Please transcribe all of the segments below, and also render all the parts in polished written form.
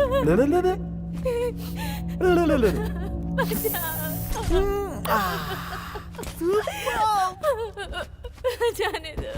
ले ले ले ले ले ले ले ले। जाने दो।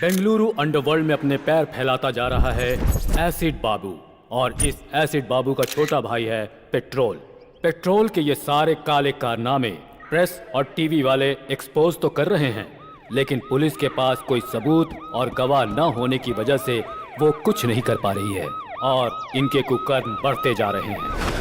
बेंगलुरु अंडरवर्ल्ड में अपने पैर फैलाता जा रहा है एसिड बाबू, और इस एसिड बाबू का छोटा भाई है पेट्रोल। पेट्रोल के ये सारे काले कारनामे प्रेस और टीवी वाले एक्सपोज तो कर रहे हैं, लेकिन पुलिस के पास कोई सबूत और गवाह न होने की वजह से वो कुछ नहीं कर पा रही है और इनके कुकर्म बढ़ते जा रहे हैं।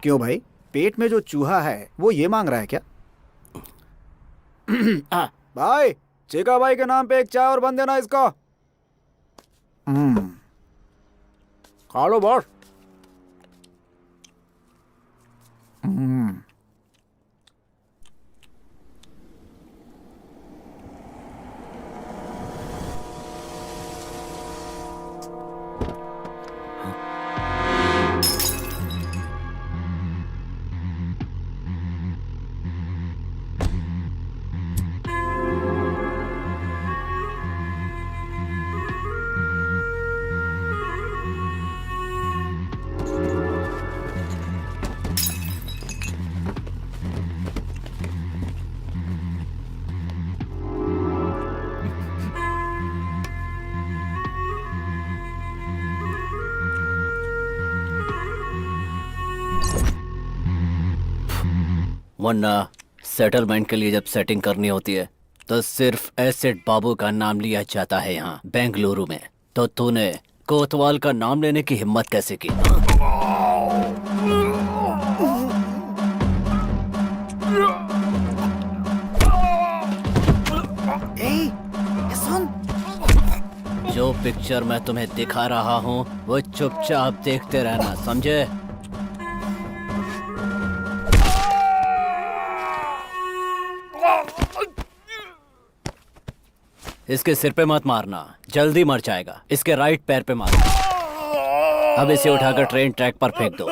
क्यों भाई, पेट में जो चूहा है वो ये मांग रहा है क्या? भाई, चीका भाई के नाम पे एक चाय और बन देना इसको। खा लो बॉस। वरना सेटलमेंट के लिए जब सेटिंग करनी होती है तो सिर्फ एसिड बाबू का नाम लिया जाता है यहाँ बेंगलुरु में। तो तूने कोतवाल का नाम लेने की हिम्मत कैसे की? सुन, जो पिक्चर मैं तुम्हें दिखा रहा हूँ वो चुपचाप देखते रहना, समझे? इसके सिर पे मत मारना, जल्दी मर जाएगा। इसके राइट पैर पे मारना। अब इसे उठाकर ट्रेन ट्रैक पर फेंक दो।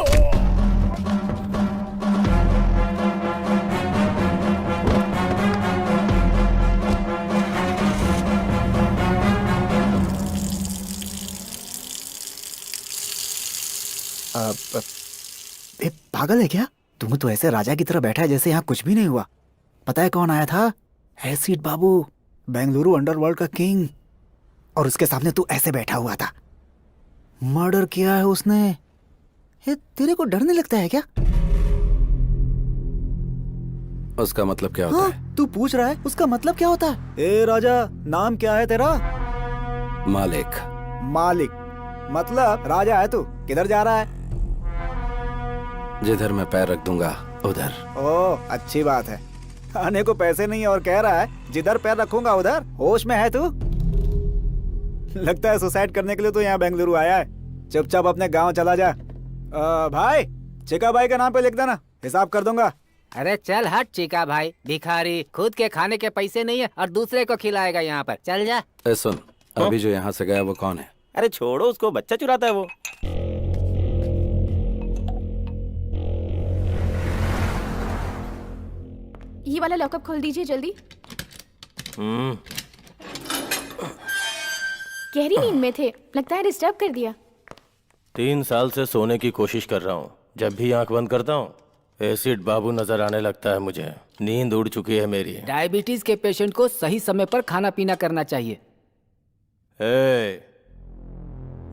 पागल है क्या? तुम तो ऐसे राजा की तरह बैठा है जैसे यहाँ कुछ भी नहीं हुआ। पता है कौन आया था? एसिड बाबू, बेंगलुरु अंडरवर्ल्ड का किंग। और उसके सामने तू ऐसे बैठा हुआ था। मर्डर किया है उसने। ये तेरे को डर नहीं लगता है क्या? उसका मतलब क्या होता है? तू पूछ रहा है उसका मतलब क्या होता है? ए राजा, नाम क्या है तेरा? मालिक। मालिक मतलब राजा है तू। किधर जा रहा है? जिधर मैं पैर रख दूंगा उधर। ओह, अच्छी बात है। खाने को पैसे नहीं और कह रहा है जिधर पैर रखूंगा उधर। होश में है तू? लगता है सुसाइड करने के लिए तो यहाँ बेंगलुरु आया है। चुपचाप अपने गांव चला जा। भाई, चिका भाई का नाम पे लिख देना, हिसाब कर दूंगा। अरे चल हट चीका भाई, भिखारी। खुद के खाने के पैसे नहीं है और दूसरे को खिलाएगा यहाँ पर। चल जा। सुन, अभी जो यहाँ से गया वो कौन है? अरे छोड़ो उसको, बच्चा चुराता है वो। ये वाला लॉकअप खोल दीजिए जल्दी। गहरी नींद में थे, लगता है डिस्टर्ब कर दिया। 3 साल से सोने की कोशिश कर रहा हूँ, जब भी आंख बंद करता हूँ एसिड बाबू नजर आने लगता है मुझे। नींद उड़ चुकी है मेरी। डायबिटीज के पेशेंट को सही समय पर खाना पीना करना चाहिए।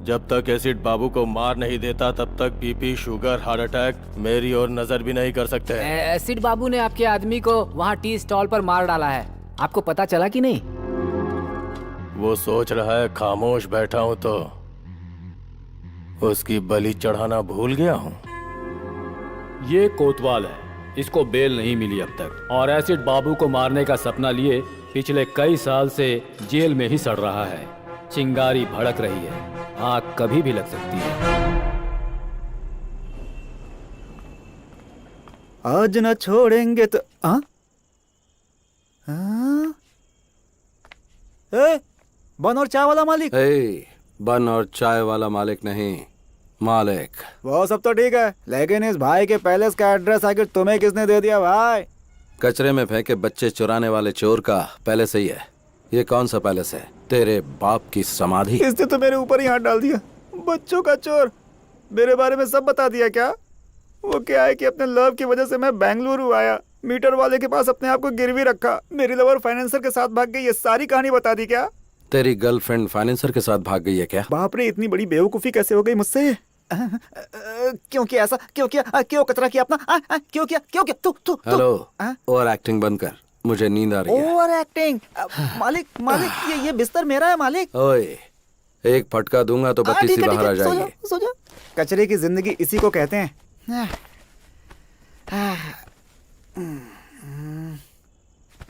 जब तक एसिड बाबू को मार नहीं देता तब तक बीपी, शुगर, हार्ट अटैक मेरी ओर नजर भी नहीं कर सकते। एसिड बाबू ने आपके आदमी को वहाँ टी स्टॉल पर मार डाला है, आपको पता चला कि नहीं? वो सोच रहा है खामोश बैठा हूँ तो उसकी बलि चढ़ाना भूल गया हूँ। ये कोतवाल है, इसको बेल नहीं मिली अब तक, और एसिड बाबू को मारने का सपना लिए पिछले कई साल से जेल में ही सड़ रहा है। चिंगारी भड़क रही है, आग कभी भी लग सकती है। आज न छोड़ेंगे तो हाँ? हाँ? ए, बन और चाय वाला मालिक। बन और चाय वाला मालिक नहीं, मालिक। वो सब तो ठीक है, लेकिन इस भाई के पैलेस का एड्रेस आखिर तुम्हें किसने दे दिया भाई? कचरे में फेंके बच्चे चुराने वाले चोर का पैलेस ही है। ये कौन सा पैलेस है? तेरे बाप की समाधि। इसने तो मेरे ऊपर ही हाथ डाल दिया। बच्चों का चोर, मेरे बारे में सब बता दिया क्या? वो क्या है कि अपने लव की वजह से मैं बेंगलुरु आया, मीटर वाले के पास अपने आप को गिरवी रखा, मेरी लवर फाइनेंसर के साथ भाग गई, ये सारी कहानी बता दी क्या? तेरी गर्लफ्रेंड फाइनेंसर के साथ भाग गई है क्या? बाप रे, इतनी बड़ी बेवकूफी कैसे हो गई मुझसे? क्यों किया ऐसा? क्यों किया? क्यों कचरा किया अपना? क्यों किया? क्यों किया? तू हेलो, ओवर एक्टिंग बंद कर, मुझे नींद आ रही है। Over acting? मालिक मालिक, ये बिस्तर मेरा है मालिक। ओए, एक फटका दूंगा तो बत्ती सी बाहर आ जाएगी। सो जा। कचरे की जिंदगी इसी को कहते हैं।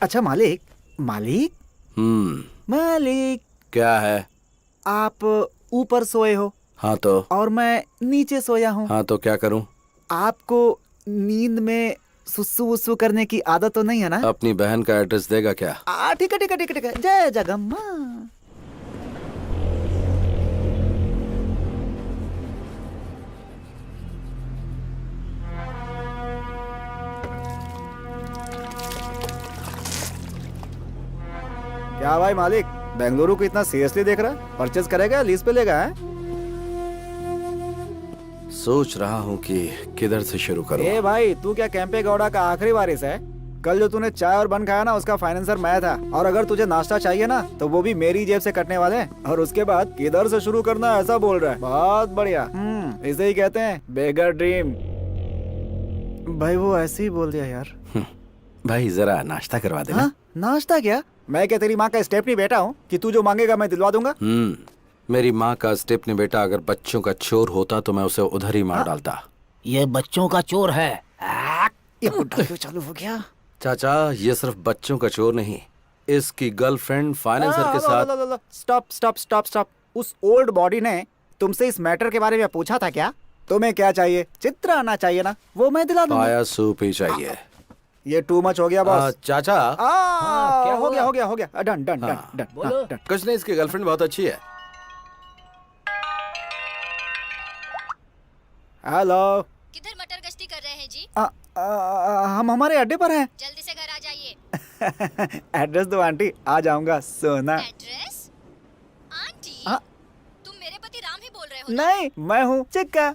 अच्छा मालिक, मालिक मालिक, क्या है? आप ऊपर सोए हो हाँ तो? और मैं नीचे सोया हूँ। हाँ तो क्या करूँ? आपको नींद में सुसु वुसु करने की आदत तो नहीं है ना? अपनी बहन का एड्रेस देगा क्या? ठीक है ठीक है ठीक है ठीक है। जय जगम्मा। क्या भाई मालिक, बेंगलुरु को इतना सीरियसली देख रहा है? परचेज करेगा, लीज पे लेगा? है सोच रहा हूँ कि किधर से शुरू करूँ। ए भाई, तू क्या कैंपे गौड़ा का आखिरी वारिस है? कल जो तूने चाय और बन खाया ना, उसका फाइनेंसर मैं था। और अगर तुझे नाश्ता चाहिए ना, तो वो भी मेरी जेब से कटने वाले हैं। और उसके बाद किधर से शुरू करना, ऐसा बोल रहा है। बहुत बढ़िया। इसे ही कहते हैं बेगर ड्रीम। भाई वो ऐसे ही बोल दिया यार। भाई जरा नाश्ता करवा देना। हाँ? नाश्ता क्या? मैं क्या तेरी माँ का स्टेपनी बेटा हूँ कि तू जो मांगेगा मैं दिलवा दूंगा? मेरी माँ का स्टेपनी बेटा अगर बच्चों का चोर होता तो मैं उसे उधर ही मार डालता। ये बच्चों का चोर है। ये बुड्ढा क्यों चालू हो गया? चाचा, ये सिर्फ बच्चों का चोर नहीं, इसकी गर्लफ्रेंड फाइनेंसर के साथ। Stop stop stop stop. उस ओल्ड बॉडी ने तुमसे इस मैटर के बारे में पूछा था क्या? तुम्हें क्या चाहिए? चित्र आना चाहिए ना, वो मैं दिला दूंगा। पाया सूप ही चाहिए। ये टू मच हो गया बॉस। चाचा, क्या हो गया? हो गया हो गया। Done done done done. कुछ नहीं, इसकी गर्लफ्रेंड बहुत अच्छी है। हेलो, किधर मटर गश्ती कर रहे हैं जी? हम हमारे अड्डे पर हैं। जल्दी से घर आ जाइए। एड्रेस दो आंटी, आ जाऊंगा। सोना। एड्रेस? आंटी? हाँ? तुम मेरे पति राम ही बोल रहे हो ना? नहीं, मैं हूँ चिक्का।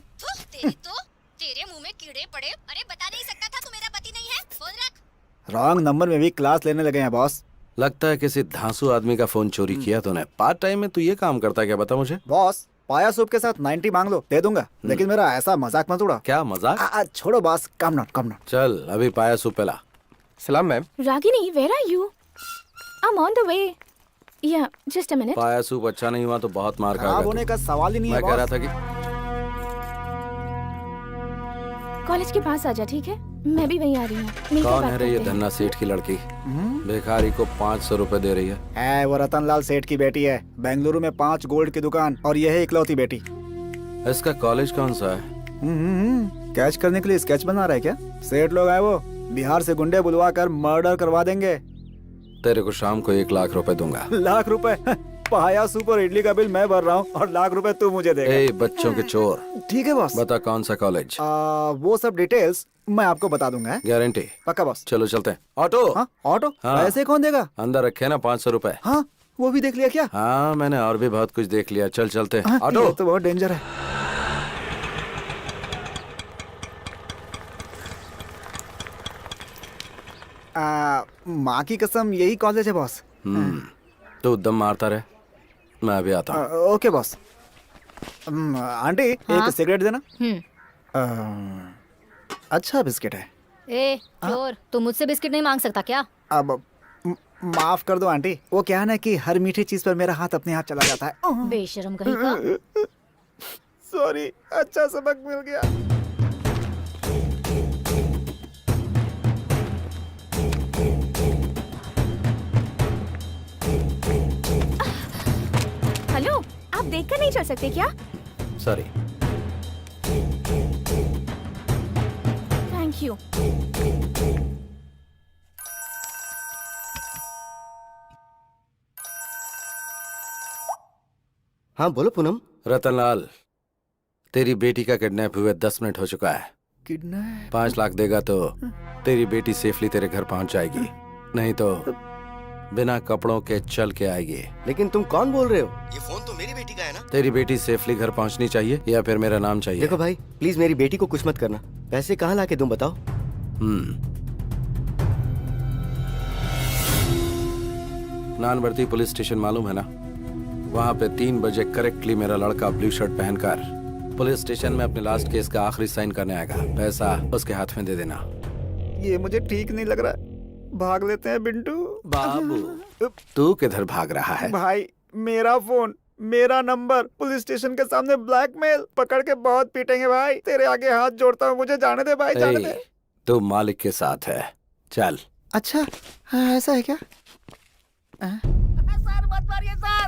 तेरे मुंह में कीड़े पड़े। अरे बता नहीं सकता था तू मेरा पति नहीं है? फोन रख। रॉन्ग नंबर में भी क्लास लेने लगे हैं बॉस। लगता है किसी धांसू आदमी का फोन चोरी किया तूने। पार्ट टाइम में तू ये काम करता है क्या, बता मुझे। बॉस, पाया सूप के साथ 90 मांग लो, दे दूंगा। लेकिन मेरा ऐसा मजाक मत उड़ा। क्या मजाक? छोड़ो बॉस, कम नॉट। चल अभी पाया सूप पिला। सलाम ma'am. Ragini, where are you? I'm on the way. Yeah, just a minute. पाया सूप अच्छा नहीं हुआ तो बहुत मार खराब खाएगा होने तू। का सवाल ही नहीं है मैं कह रहा बॉस। था कि कॉलेज के पास आजा, ठीक है? मैं भी वहीं आ रही हूँ। मिलकर कौन बात है रे ये करते हैं। धन्ना सेठ की लड़की? भिखारी को 500 रुपए दे रही है। वो रतनलाल सेठ की बेटी है। बेंगलुरु में 5 गोल्ड की दुकान, और यह है इकलौती बेटी। इसका कॉलेज कौन सा है? कैच करने के लिए स्केच बना रहा है क्या? सेठ लोग आए वो, बिहार से गुंडे बुलवा कर मर्डर करवा देंगे। तेरे को शाम को 1 लाख रुपए दूंगा। लाख रुपए? पाया सूप और इडली का बिल मैं भर रहा हूँ, और लाख रुपए तू मुझे देगा। ए बच्चों के चोर, ठीक है बॉस। बता कौन सा कॉलेज? वो सब डिटेल्स मैं आपको बता दूंगा। गारंटी? पक्का बॉस। चलो चलते हैं। ऑटो? हाँ, ऑटो? हाँ। ऐसे कौन देगा? अंदर रखे ना 500 रुपए। हाँ, वो भी देख लिया क्या? हाँ, मैंने और भी बहुत कुछ देख लिया। चल चलते हैं। हाँ, ऑटो? ये तो बहुत डेंजर है। माँ की कसम यही कॉलेज है बॉस। तू दम मारता रहे, मैं अभी आता हूँ। Okay boss. आंटी एक सिगरेट देना। अच्छा बिस्किट है। ए चोर, तू मुझसे बिस्किट नहीं मांग सकता क्या? अब माफ कर दो आंटी, वो क्या है ना कि हर मीठी चीज पर मेरा हाथ अपने हाथ चला जाता है। बेशरम कहीं का। सॉरी, अच्छा सबक मिल गया। हेलो, आप देखकर नहीं चल सकते क्या? सॉरी। Thank you. हाँ बोलो पूनम। रतनलाल, तेरी बेटी का किडनैप हुए 10 मिनट हो चुका है। किडनैप? 5 लाख देगा तो तेरी बेटी सेफली तेरे घर पहुंच जाएगी, नहीं तो बिना कपड़ों के चल के आएगी। लेकिन तुम कौन बोल रहे हो? ये फोन तो मेरी बेटी का है ना? तेरी बेटी सेफली घर पहुंचनी चाहिए या फिर मेरा नाम चाहिए? देखो भाई, प्लीज मेरी बेटी को कुछ मत करना। पैसे कहाँ लाके दूं बताओ? नानवर्ती पुलिस स्टेशन मालूम है ना? वहाँ पे 3 बजे करेक्टली मेरा लड़का ब्लू शर्ट पहनकर पुलिस स्टेशन में अपने लास्ट केस का आखिरी साइन करने आएगा। पैसा उसके हाथ में दे देना। ये मुझे ठीक नहीं लग रहा है। भाग लेते हैं बिंटू। बाबू, तू किधर भाग रहा है? भाई, मेरा फोन, मेरा नंबर, पुलिस स्टेशन के सामने ब्लैकमेल, पकड़ के बहुत पीटेंगे भाई। तेरे आगे हाथ जोड़ता हूँ, मुझे जाने दे भाई, जाने दे। तू मालिक के साथ है, चल। अच्छा, हाँ, ऐसा है क्या? सर मत मारिए सर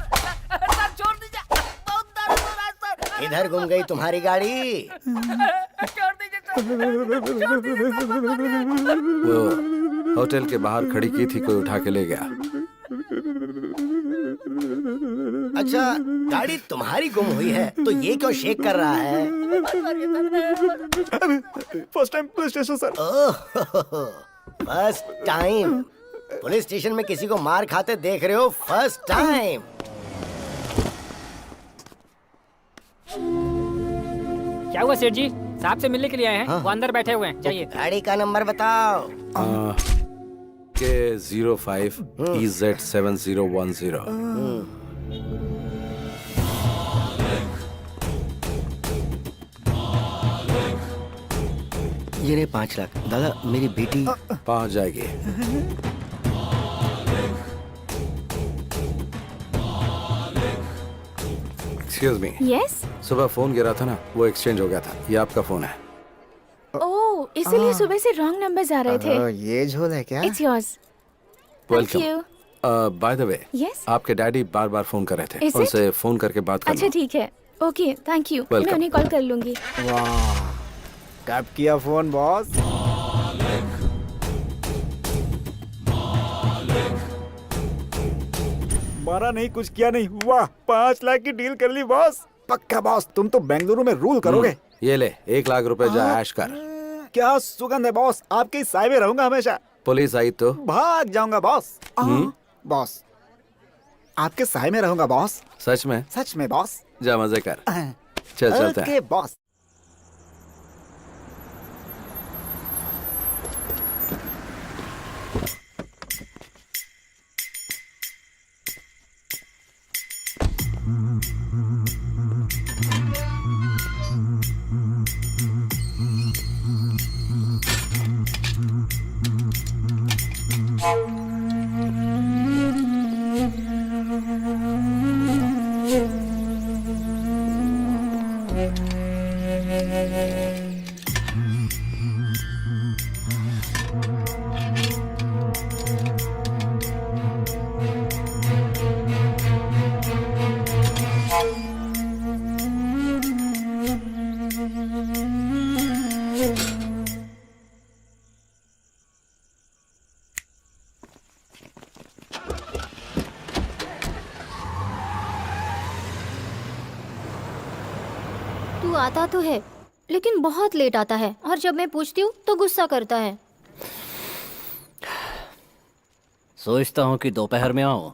छोड़ दीजिए, बहुत दर्द हो रहा है सर। इधर घूम गई तुम्हारी गाड़ी। छोड़ दीजिए सर। वो होटल के बाहर खड़ी की थी, कोई उठा के ले गया। अच्छा, गाड़ी तुम्हारी गुम हुई है तो ये क्यों शेक कर रहा है? First time police station sir. First time police station में किसी को मार खाते देख रहे हो? First time. क्या हुआ सेठ जी? साहब से मिलने के लिए आए हैं। वो अंदर बैठे हुए हैं, जाइए। गाड़ी का नंबर बताओ। K05 EZ7010। ये रहे 5 लाख। दादा, मेरी बेटी पहुंच जाएगी। Excuse me. यस। सुबह फोन गिरा था ना, वो एक्सचेंज हो गया था। ये आपका फोन है। ओह, इसीलिए सुबह से रॉन्ग नंबर्स आ रहे थे। ये झोल है क्या? It's yours. Thank you. By the way, yes. आपके डैडी बार बार फोन कर रहे थे। Is it? उनसे फोन करके बात करना। अच्छा ठीक है, ओके, थैंक यू। मैं Welcome. उन्हें कॉल कर लूंगी। वाह, कब किया फोन बॉस? मारा नहीं, कुछ किया नहीं। वाह, 5 लाख की डील कर ली बॉस। पक्का बॉस, तुम तो बेंगलुरु में रूल करोगे। ये ले, 1 लाख रुपए जा ऐश कर। क्या सुगंध है बॉस, आपके साय में रहूंगा हमेशा। पुलिस आई तो भाग जाऊंगा बॉस। बॉस, आपके साय में रहूंगा बॉस। सच में? सच में बॉस। जा मजे कर। चल चलते हैं। Okay boss. तू आता तो है लेकिन बहुत लेट आता है, और जब मैं पूछती हूँ तो गुस्सा करता है। सोचता हूँ कि दोपहर में आऊँ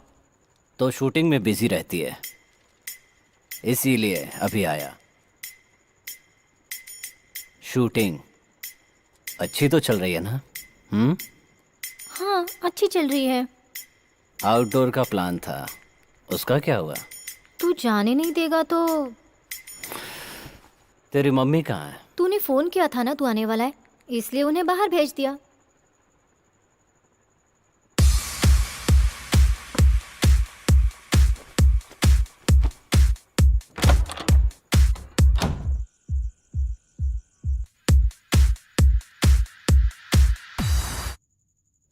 तो शूटिंग में बिजी रहती है, इसीलिए अभी आया। शूटिंग अच्छी तो चल रही है ना? हाँ, अच्छी चल रही है। आउटडोर का प्लान था, उसका क्या हुआ? तू जाने नहीं देगा तो? तेरी मम्मी कहाँ है? तूने फोन किया था ना तू आने वाला है, इसलिए उन्हें बाहर भेज दिया।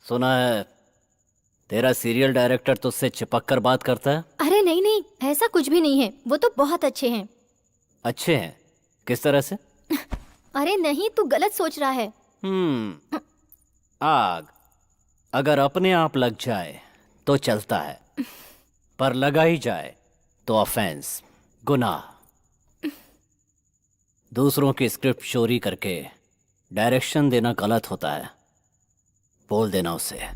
सुना है तेरा सीरियल डायरेक्टर तुझसे चिपक कर बात करता है? अरे नहीं नहीं, ऐसा कुछ भी नहीं है, वो तो बहुत अच्छे हैं। अच्छे हैं? किस तरह से? अरे नहीं, तू गलत सोच रहा है। आग अगर अपने आप लग जाए तो चलता है, पर लगा ही जाए तो ऑफेंस, गुनाह। दूसरों की स्क्रिप्ट चोरी करके डायरेक्शन देना गलत होता है, बोल देना उसे।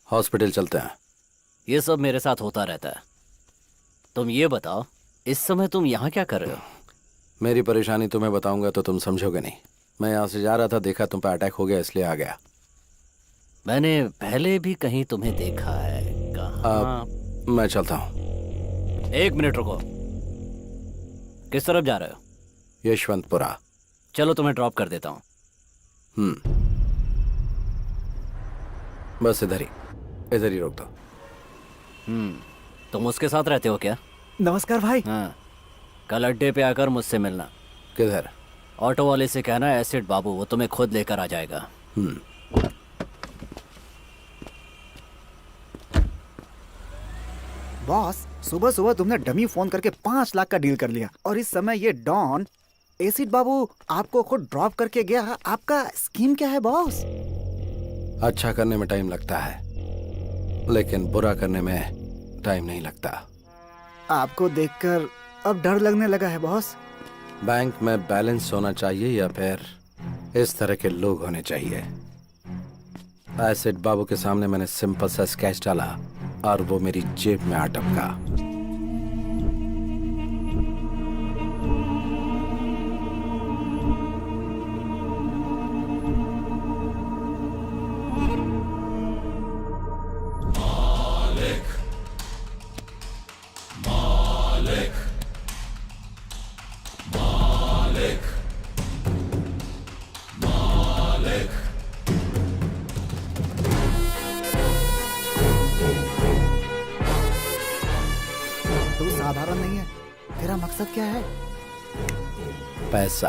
हॉस्पिटल चलते हैं। ये सब मेरे साथ होता रहता है। तुम ये बताओ, इस समय तुम यहाँ क्या कर रहे हो? मेरी परेशानी तुम्हें बताऊंगा तो तुम समझोगे नहीं। मैं यहाँ से जा रहा था, देखा तुम पे अटैक हो गया, इसलिए आ गया। मैंने पहले भी कहीं तुम्हें देखा है। कहाँ? मैं चलता हूँ। एक मिनट रुको, किस तरफ जा रहे हो? यशवंतपुरा। चलो तुम्हें ड्रॉप कर देता हूँ। बस इधर ही रोक दो। तुम उसके साथ रहते हो क्या? नमस्कार भाई। हाँ, कल अड्डे पे आकर मुझसे मिलना। किधर? ऑटो वाले से कहना एसिड बाबू, वो तुम्हें खुद लेकर आ जाएगा। बॉस, सुबह सुबह तुमने डमी फोन करके 5 लाख का डील कर लिया, और इस समय ये डॉन एसिड बाबू आपको खुद ड्रॉप करके गया। आपका स्कीम क्या है बॉस? अच्छा करने में टाइम लगता है, लेकिन बुरा करने में टाइम नहीं लगता। आपको देखकर अब डर लगने लगा है बॉस। बैंक में बैलेंस होना चाहिए या फिर इस तरह के लोग होने चाहिए। एसिड बाबू के सामने मैंने सिंपल सा स्केच डाला और वो मेरी जेब में आ टपका। तू साधारण नहीं है, तेरा मकसद क्या है? पैसा,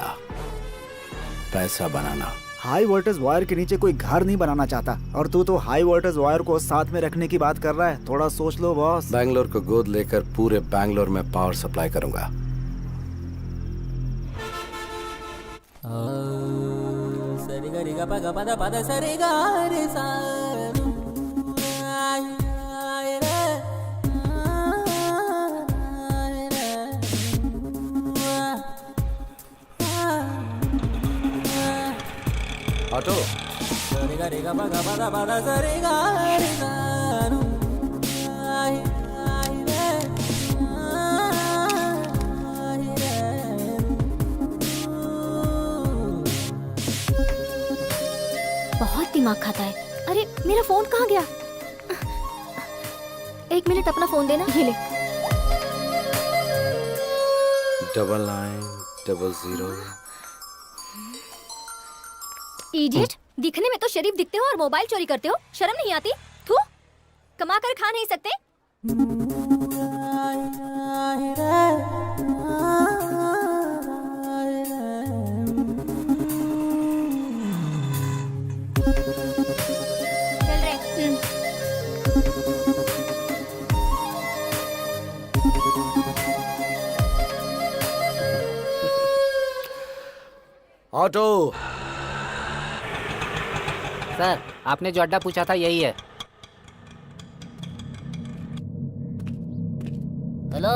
पैसा बनाना। हाई वोल्टेज वायर के नीचे कोई घर नहीं बनाना चाहता, और तू तो हाई वोल्टेज वायर को साथ में रखने की बात कर रहा है। थोड़ा सोच लो बॉस। बैंगलोर को गोद लेकर पूरे बैंगलोर में पावर सप्लाई करूंगा। ऑटो, बहुत दिमाग खाता है। अरे मेरा फोन कहाँ गया? एक मिनट, अपना फोन देना। ये ले। 9900। इडियट, दिखने में तो शरीफ दिखते हो और मोबाइल चोरी करते हो। शर्म नहीं आती? थू, कमा कर खा नहीं सकते? चल रहे। ऑटो, सर, आपने जो अड्डा पूछा था यही है। Hello,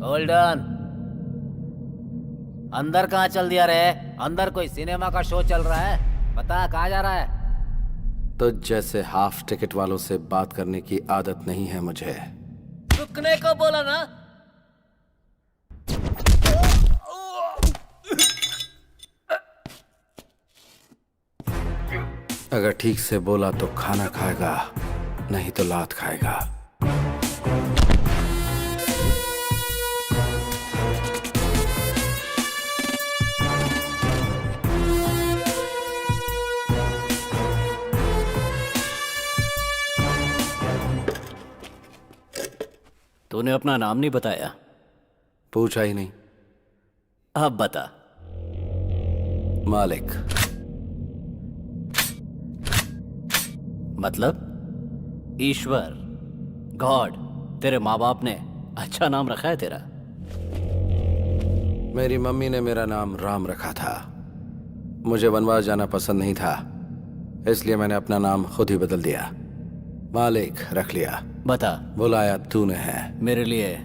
hold on. अंदर कहाँ चल दिया रे? अंदर कोई सिनेमा का शो चल रहा है। बता कहाँ जा रहा है? तो जैसे हाफ टिकट वालों से बात करने की आदत नहीं है मुझे। रुकने को बोला ना। अगर ठीक से बोला तो खाना खाएगा, नहीं तो लात खाएगा। तूने अपना नाम नहीं बताया। पूछा ही नहीं। अब बता। मालिक। मतलब ईश्वर, गॉड। तेरे माँ बाप ने अच्छा नाम रखा है तेरा। मेरी मम्मी ने मेरा नाम राम रखा था। मुझे वनवास जाना पसंद नहीं था, इसलिए मैंने अपना नाम खुद ही बदल दिया। मालिक रख लिया। बता। बुलाया तूने है। मेरे लिए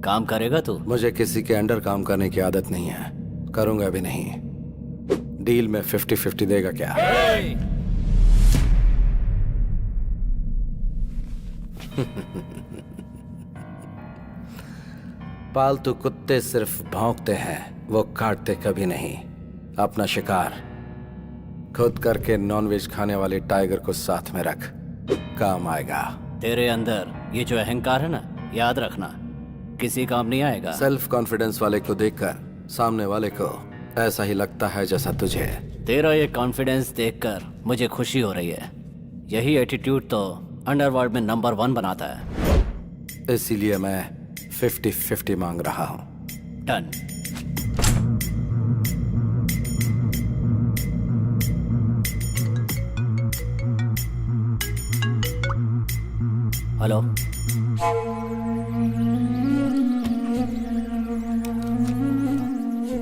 काम करेगा तू? मुझे किसी के अंडर काम करने की आदत नहीं है, करूंगा भी नहीं। डील में 50-50 देगा क्या? पालतू कुत्ते सिर्फ भौंकते हैं, वो काटते कभी नहीं। अपना शिकार खुद करके नॉनवेज खाने वाले टाइगर को साथ में रख, काम आएगा। तेरे अंदर ये जो अहंकार है ना, याद रखना किसी काम नहीं आएगा। सेल्फ कॉन्फिडेंस वाले को देखकर सामने वाले को ऐसा ही लगता है जैसा तुझे। तेरा ये कॉन्फिडेंस देखकर मुझे खुशी हो रही है। यही एटीट्यूड तो अंडरवर्ल्ड में नंबर 1 बनाता है। इसीलिए मैं 50-50 मांग रहा हूँ। डन। हेलो,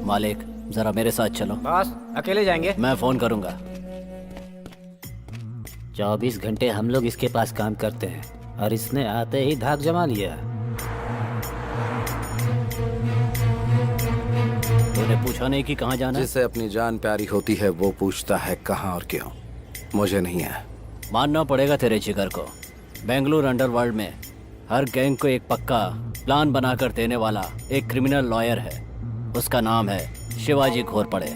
मालिक जरा मेरे साथ चलो। बॉस, अकेले जाएंगे? मैं फोन करूंगा। 24 घंटे हम लोग इसके पास काम करते हैं और इसने आते ही धाक जमा लिया। तूने पूछा नहीं कि कहाँ जाना है? जिसे अपनी जान प्यारी होती है वो पूछता है कहाँ और क्यों। मुझे नहीं है। मानना पड़ेगा तेरे जिगर को। बेंगलुरु अंडरवर्ल्ड में हर गैंग को एक पक्का प्लान बनाकर देने वाला एक क्रिमिनल लॉयर है। उसका नाम है शिवाजी घोरपड़े।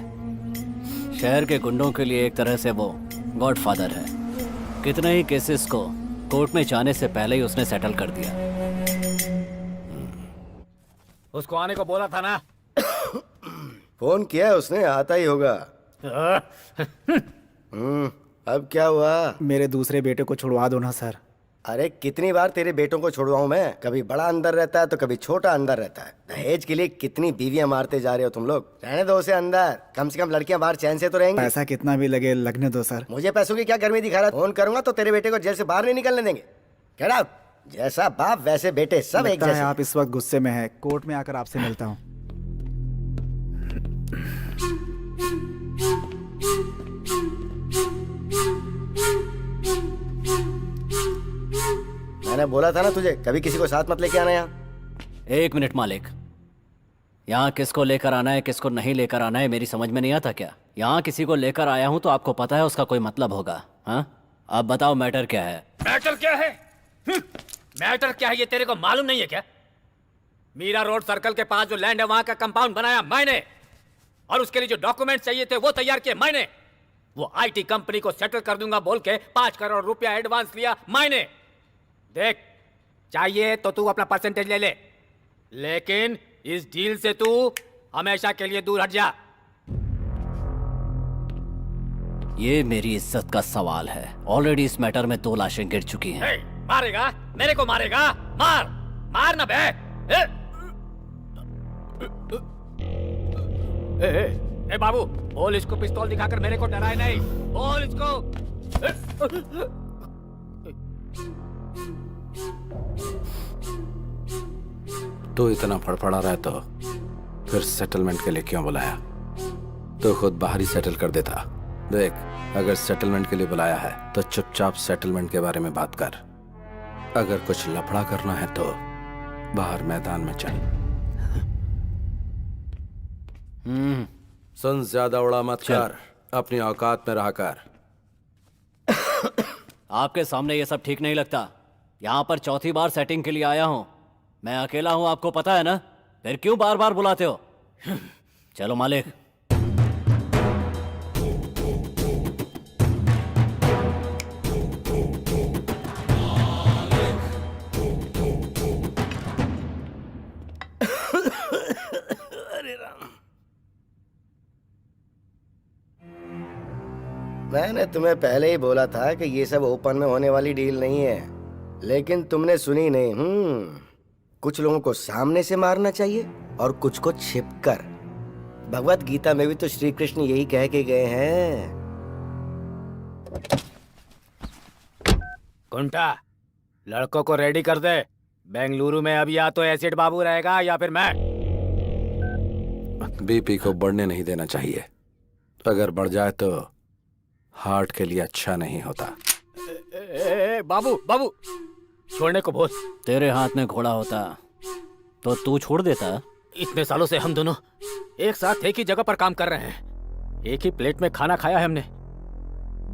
शहर के गुंडों के लिए एक तरह से वो गॉडफादर है। कितने ही केसेस को कोर्ट में जाने से पहले ही उसने सेटल कर दिया। उसको आने को बोला था ना। फोन किया है उसने, आता ही होगा। अब क्या हुआ? मेरे दूसरे बेटे को छुड़वा दो ना सर। अरे कितनी बार तेरे बेटों को छुड़वाऊं मैं, कभी बड़ा अंदर रहता है तो कभी छोटा अंदर रहता है। दहेज के लिए कितनी बीवियां मारते जा रहे हो तुम लोग। रहने दो उसे अंदर, कम से कम लड़कियां बाहर चैन से तो रहेंगी। पैसा कितना भी लगे लगने दो सर। मुझे पैसों की क्या गर्मी दिखा रहा है? फोन करूंगा तो तेरे बेटे को जेल से बाहर नहीं निकलने देंगे। Get out. जैसा बाप वैसे बेटे, सब एक लगता है जैसे। आप इस वक्त गुस्से में हैं। कोर्ट में आकर आपसे मिलता हूँ। मैंने बोला था ना तुझे, कभी किसी को साथ मत लेके आना यहाँ। एक मिनट मालिक, यहाँ किसको लेकर आना है किसको नहीं लेकर आना है मेरी समझ में नहीं आता क्या? यहाँ किसी को लेकर आया हूँ तो आपको पता है उसका कोई मतलब होगा। हाँ, अब बताओ मैटर क्या है? मैटर क्या है? मैटर क्या है ये तेरे को मालूम नहीं है क्या? मीरा रोड सर्कल के पास जो लैंड है वहां का कंपाउंड बनाया मैंने, और उसके लिए जो डॉक्यूमेंट चाहिए थे वो तैयार किए मैंने। वो आईटी कंपनी को सेटल कर दूंगा बोल के 5 करोड़ रुपया एडवांस लिया मैंने। देख, चाहिए तो तू अपना परसेंटेज ले ले, लेकिन इस डील से तू हमेशा के लिए दूर हट जा। ये मेरी इज्जत का सवाल है। ऑलरेडी इस मैटर में 2 लाशें गिर चुकी हैं। मारेगा? मेरे को मारेगा? मार मार ना बे। ए बाबू, बोल इसको पिस्तौल दिखाकर मेरे को डराए नहीं। बोल इसको। तो इतना फड़फड़ा रहा है तो फिर सेटलमेंट के लिए क्यों बुलाया? तो खुद बाहर ही सेटल कर देता। देख, अगर सेटलमेंट के लिए बुलाया है तो चुपचाप सेटलमेंट के बारे में बात कर। अगर कुछ लफड़ा करना है तो बाहर मैदान में चल। सुन, ज्यादा उड़ा मत कर, अपनी औकात में रहा कर। आपके सामने ये सब ठीक नहीं लगता। यहाँ पर 4थी बार सेटिंग के लिए आया हूँ। मैं अकेला हूँ, आपको पता है ना? फिर क्यों बार बार बुलाते हो? चलो मालिक। मैंने तुम्हें पहले ही बोला था कि ये सब ओपन में होने वाली डील नहीं है, लेकिन तुमने सुनी नहीं। कुछ लोगों को सामने से मारना चाहिए और कुछ को छिपकर। भगवत गीता में भी तो श्री कृष्ण यही कह के गए हैं। कुंटा, लड़कों को रेडी कर दे। बेंगलुरु में अब या तो एसिड बाबू रहेगा या फिर मैं। बीपी को बढ़ने नहीं देना चाहिए। अगर बढ़ जाए तो हार्ट के लिए अच्छा नहीं होता। बाबू बाबू, छोड़ने को बोल। तेरे हाथ में घोड़ा होता तो तू छोड़ देता। इतने सालों से हम दोनों एक साथ एक ही जगह पर काम कर रहे हैं, एक ही प्लेट में खाना खाया है हमने।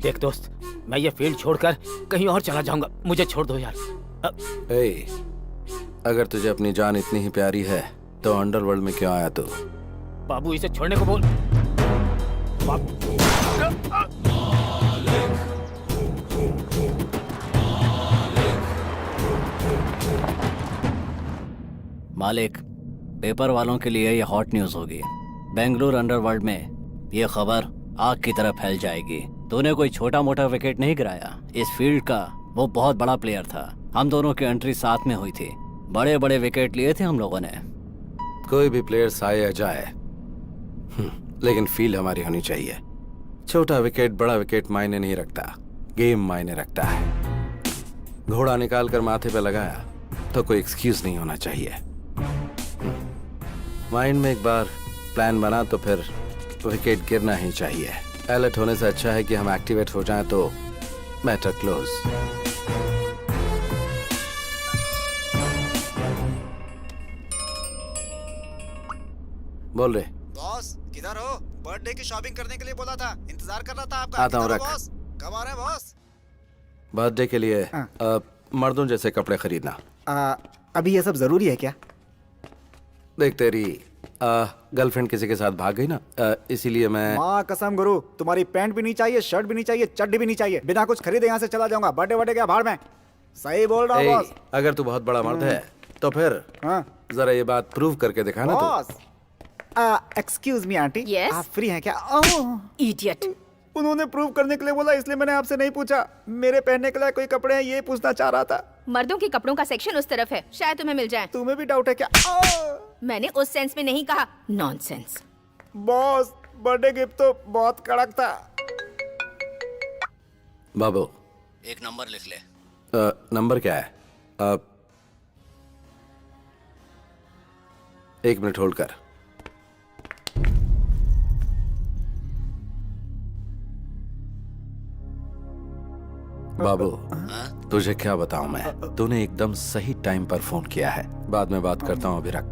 देख दोस्त, मैं ये फील्ड छोड़कर कहीं और चला जाऊंगा, मुझे छोड़ दो यार। अगर तुझे अपनी जान इतनी ही प्यारी है तो अंडरवर्ल्ड में क्यों आया तू? बाबू, इसे छोड़ने को बोल। मालिक, पेपर वालों के लिए ये हॉट न्यूज होगी। बेंगलुरु अंडरवर्ल्ड में ये खबर आग की तरह फैल जाएगी। तूने कोई छोटा मोटा विकेट नहीं गिराया। इस फील्ड का वो बहुत बड़ा प्लेयर था। हम दोनों की एंट्री साथ में हुई थी। बड़े बड़े विकेट लिए थे हम लोगों ने। कोई भी प्लेयर आए या जाए, लेकिन फील्ड हमारी होनी चाहिए। छोटा विकेट बड़ा विकेट मायने नहीं रखता, गेम मायने रखता है। घोड़ा निकाल कर माथे पे लगाया तो कोई एक्सक्यूज नहीं होना चाहिए। माइंड में एक बार प्लान बना तो फिर विकेट गिरना ही चाहिए। अलर्ट होने से अच्छा है कि हम एक्टिवेट हो जाएं तो मैटर क्लोज। बोल रहे बॉस, किधर हो? बर्थडे की शॉपिंग करने के लिए बोला था, इंतजार कर रहा था आपका। आता हूँ, रख। बॉस, कब आ रहे हैं बॉस? बर्थडे के लिए मर्दों जैसे कपड़े खरीदना। अभी ये सब जरूरी है क्या? देख, तेरी गर्लफ्रेंड किसी के साथ भाग गई ना, इसीलिए मैं। माँ कसम गुरु, तुम्हारी पैंट भी नहीं चाहिए, शर्ट भी नहीं चाहिए, चड्डी भी नहीं चाहिए। बिना कुछ खरीदे यहाँ से चला जाऊंगा। बर्थडे बर्थडे क्या भाड़ में। सही बोल रहा हूँ बॉस। अगर तू बहुत बड़ा मर्द है तो फिर जरा ये बात प्रूव करके दिखा ना तू। Boss, excuse me aunty, Yes? आप फ्री हैं क्या? इडियट। उन्होंने प्रूव करने के लिए बोला, इसलिए मैंने आपसे नहीं पूछा। मेरे पहनने के लिए कोई कपड़े हैं ये पूछना चाह रहा था। मर्दों के कपड़ों का सेक्शन उस तरफ है, शायद तुम्हें मिल जाए। तुम्हें भी डाउट है क्या? मैंने उस सेंस में नहीं कहा, नॉनसेंस। बॉस, बर्थडे गिफ्ट तो बहुत कड़क था। बाबू, एक नंबर लिख ले। नंबर क्या है? 1 मिनट होल्ड कर। बाबू, तुझे क्या बताऊं मैं, तूने एकदम सही टाइम पर फोन किया है। बाद में बात करता हूं, अभी रख।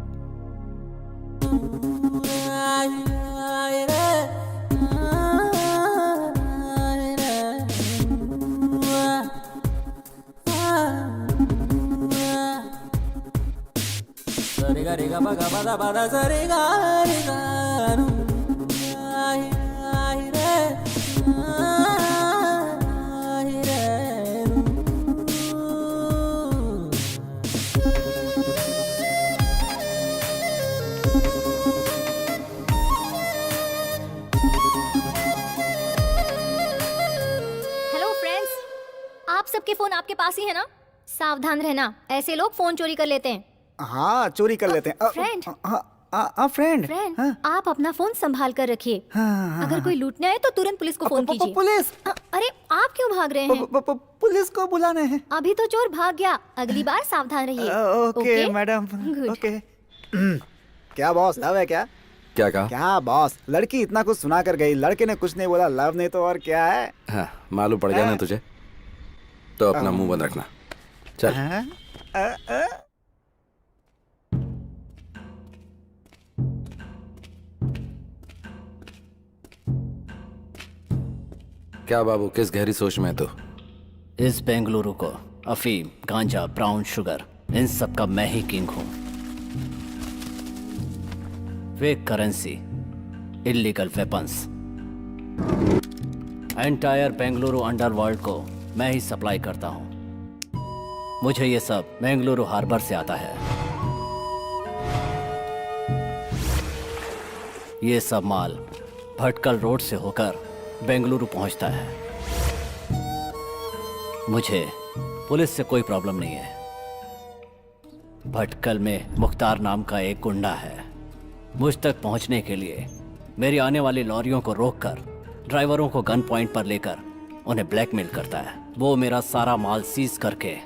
हेलो फ्रेंड्स, आप सबके फोन आपके पास ही है ना? सावधान रहना, ऐसे लोग फोन चोरी कर लेते हैं। हाँ, चोरी कर लेते हैं। फ्रेंड। हाँ, फ्रेंड। फ्रेंड, हाँ। आप अपना फोन संभाल कर रखिए। हाँ, अगर कोई लूटने आए तो तुरंत पुलिस को फोन कीजिए। पुलिस? अरे आप क्यों भाग रहे हैं? पुलिस को बुलाने हैं। अभी तो चोर भाग गया, अगली बार सावधान रहिए। Okay madam, Good. ओके। क्या बॉस, लव है क्या? क्या कहा? क्या बॉस, लड़की इतना कुछ सुना कर गई, लड़के ने कुछ नहीं बोला, लव नहीं तो और क्या है? हाँ, मालूम पड़ गया ना तुझे, तो अपना मुंह बंद रखना। चल। हाँ? क्या बाबू, किस गहरी सोच में है तू? इस बेंगलुरु को अफीम, गांजा, ब्राउन शुगर, इन सब का मैं ही किंग हूं। Fake currency, illegal weapons, entire Bengaluru underworld को मैं ही सप्लाई करता हूं। मुझे ये सब बेंगलुरु हार्बर से आता है। ये सब माल भटकल रोड से होकर बेंगलुरु पहुंचता है। मुझे पुलिस से कोई प्रॉब्लम नहीं है। भटकल में मुख्तार नाम का एक गुंडा है। मुझ तक पहुंचने के लिए मेरी आने वाली लॉरियों को रोककर ड्राइवरों को गन पॉइंट पर लेकर उन्हें ब्लैकमेल करता है। वो मेरा सारा माल सीज करके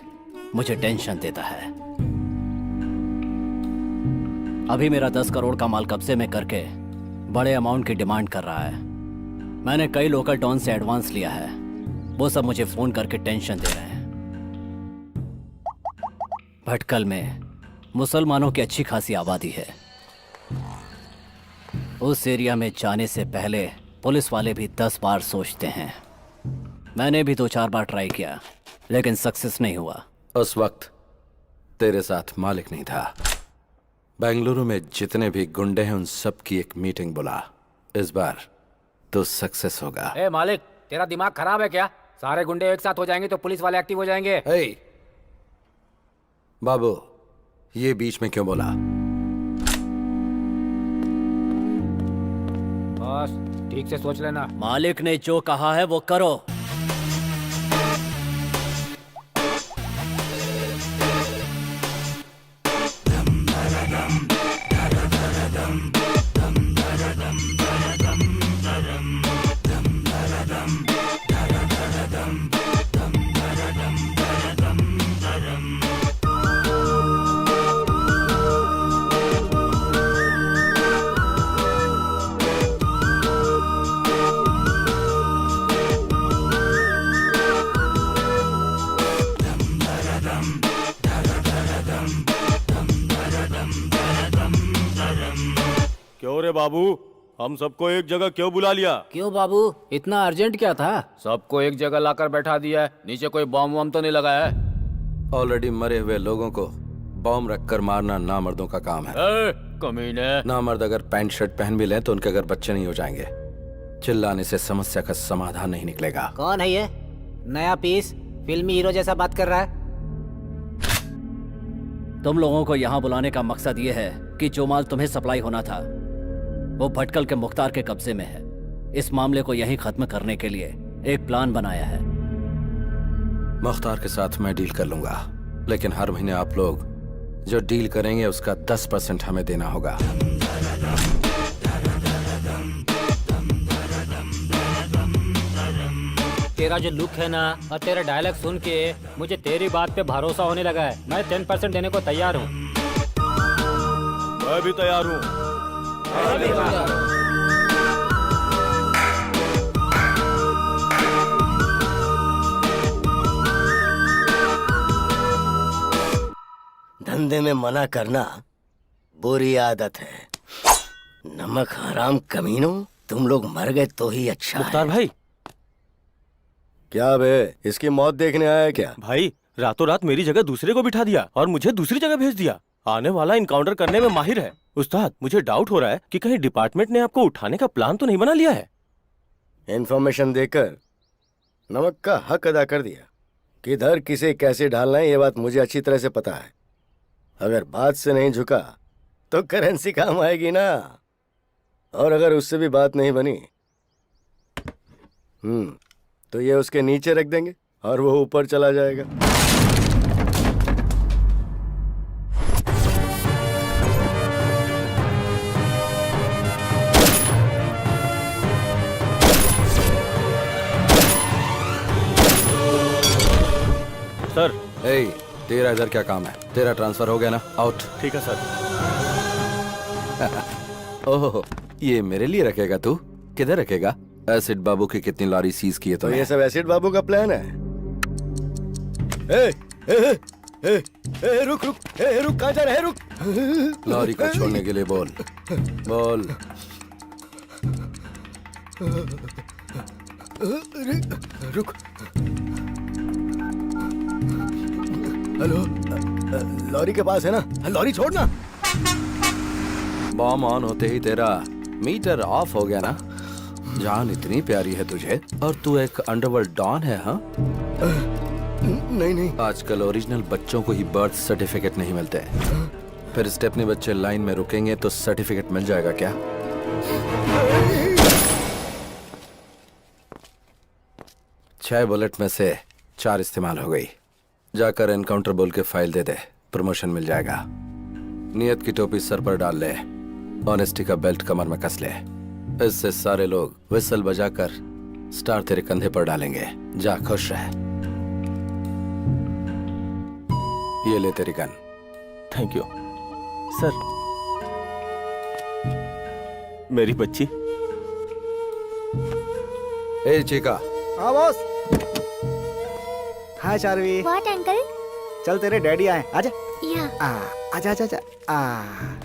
मुझे टेंशन देता है। अभी मेरा 10 करोड़ का माल कब्जे में करके बड़े अमाउंट की डिमांड कर रहा है। मैंने कई लोकल टॉन से एडवांस लिया है। वो सब मुझे फोन करके टेंशन दे रहे हैं। भटकल में मुसलमानों की अच्छी खासी आबादी है। उस एरिया में जाने से पहले पुलिस वाले भी 10 बार सोचते हैं। मैंने भी 2-4 बार ट्राई किया, लेकिन सक्सेस नहीं हुआ। उस वक्त तेरे साथ मालिक नहीं था। बेंगलुरु में जितने भी गुंडे हैं उन सब की एक मीटिंग बुला। इस बार तो सक्सेस होगा। ए मालिक, तेरा दिमाग खराब है क्या? सारे गुंडे एक साथ हो जाएंगे तो पुलिस वाले एक्टिव हो जाएंगे। हे बाबू, ये बीच में क्यों बोला? बस ठीक से सोच लेना। मालिक ने जो कहा है वो करो। क्यों रे बाबू, हम सबको एक जगह क्यों बुला लिया? क्यों बाबू, इतना अर्जेंट क्या था? सबको एक जगह लाकर बैठा दिया है। नीचे कोई बॉम्ब वॉम्ब तो नहीं लगाया है? ऑलरेडी मरे हुए लोगों को बॉम्ब रखकर मारना नामर्दों का काम है। कमीने। नामर्द अगर पैंट शर्ट पहन भी लें तो उनके अगर बच्चे नहीं हो जाएंगे। चिल्लाने से समस्या का समाधान नहीं निकलेगा। कौन है ये नया पीस, फिल्मी हीरो जैसा बात कर रहा है? तुम लोगों को यहाँ बुलाने का मकसद ये है कि जो माल तुम्हें सप्लाई होना था वो भटकल के मुख्तार के कब्जे में है। इस मामले को यहीं खत्म करने के लिए एक प्लान बनाया है। मुख्तार के साथ मैं डील कर लूंगा, लेकिन हर महीने आप लोग जो डील करेंगे उसका 10% हमें देना होगा। तेरा जो लुक है ना और तेरा डायलॉग सुन के मुझे तेरी बात पे भरोसा होने लगा है। मैं 10% देने को तैयार हूँ। मैं भी तैयार हूँ। धंधे में मना करना बुरी आदत है। नमक हराम कमीनों, तुम लोग मर गए तो ही अच्छा मुख्तार है। भाई, क्या बे, इसकी मौत देखने आया क्या? भाई रातों रात मेरी जगह दूसरे को बिठा दिया और मुझे दूसरी जगह भेज दिया। आने वाला इनकाउंटर करने में माहिर है। उस्ताद, मुझे डाउट हो रहा है कि कहीं डिपार्टमेंट ने आपको उठाने का प्लान तो नहीं बना लिया है। इन्फॉर्मेशन देकर नमक का हक अदा कर दिया। किधर किसे कैसे ढालना है ये बात मुझे अच्छी तरह से पता है। अगर बात से नहीं झुका तो करेंसी काम आएगी ना, और अगर उससे भी बात नहीं बनी तो ये उसके नीचे रख देंगे और वो ऊपर चला जाएगा। सर। ए, तेरा इधर क्या काम है? तेरा ट्रांसफर हो गया ना, आउट। ठीक है सर। ओहो, ये मेरे लिए रखेगा तू? किधर रखेगा? एसिड बाबू की कितनी लॉरी सीज की है तो तो ये सब एसिड बाबू का प्लान है। ए, ए, ए, ए, रुक रुक, रुक, कहाँ जा रहा है? रुक। लॉरी को छोड़ने के लिए बोल बोल। रुक। हेलो, लॉरी के पास है ना? लॉरी छोड़ना। बॉम्ब ऑन होते ही तेरा मीटर ऑफ हो गया ना? जान इतनी प्यारी है तुझे और तू एक अंडरवर्ल्ड डॉन है? हाँ, नहीं नहीं, आजकल ओरिजिनल बच्चों को ही बर्थ सर्टिफिकेट नहीं मिलते। फिर स्टेपनी बच्चे लाइन में रुकेंगे तो सर्टिफिकेट मिल जाएगा क्या? छह बुलेट में से 4 इस्तेमाल हो गई। जाकर एनकाउंटर बोल के फाइल दे दे, प्रमोशन मिल जाएगा। नियत की टोपी सर पर डाल ले, ऑनेस्टी का बेल्ट कमर में कस ले। इससे सारे लोग विसल बजाकर स्टार तेरे कंधे पर डालेंगे। जा, खुश रह। ये ले तेरी गन। Thank you sir. मेरी बच्ची। ए चिका, हाँ boss. Hi Charvi. What uncle? चल तेरे डैडी आए, आजा। या। आजा आजा आजा।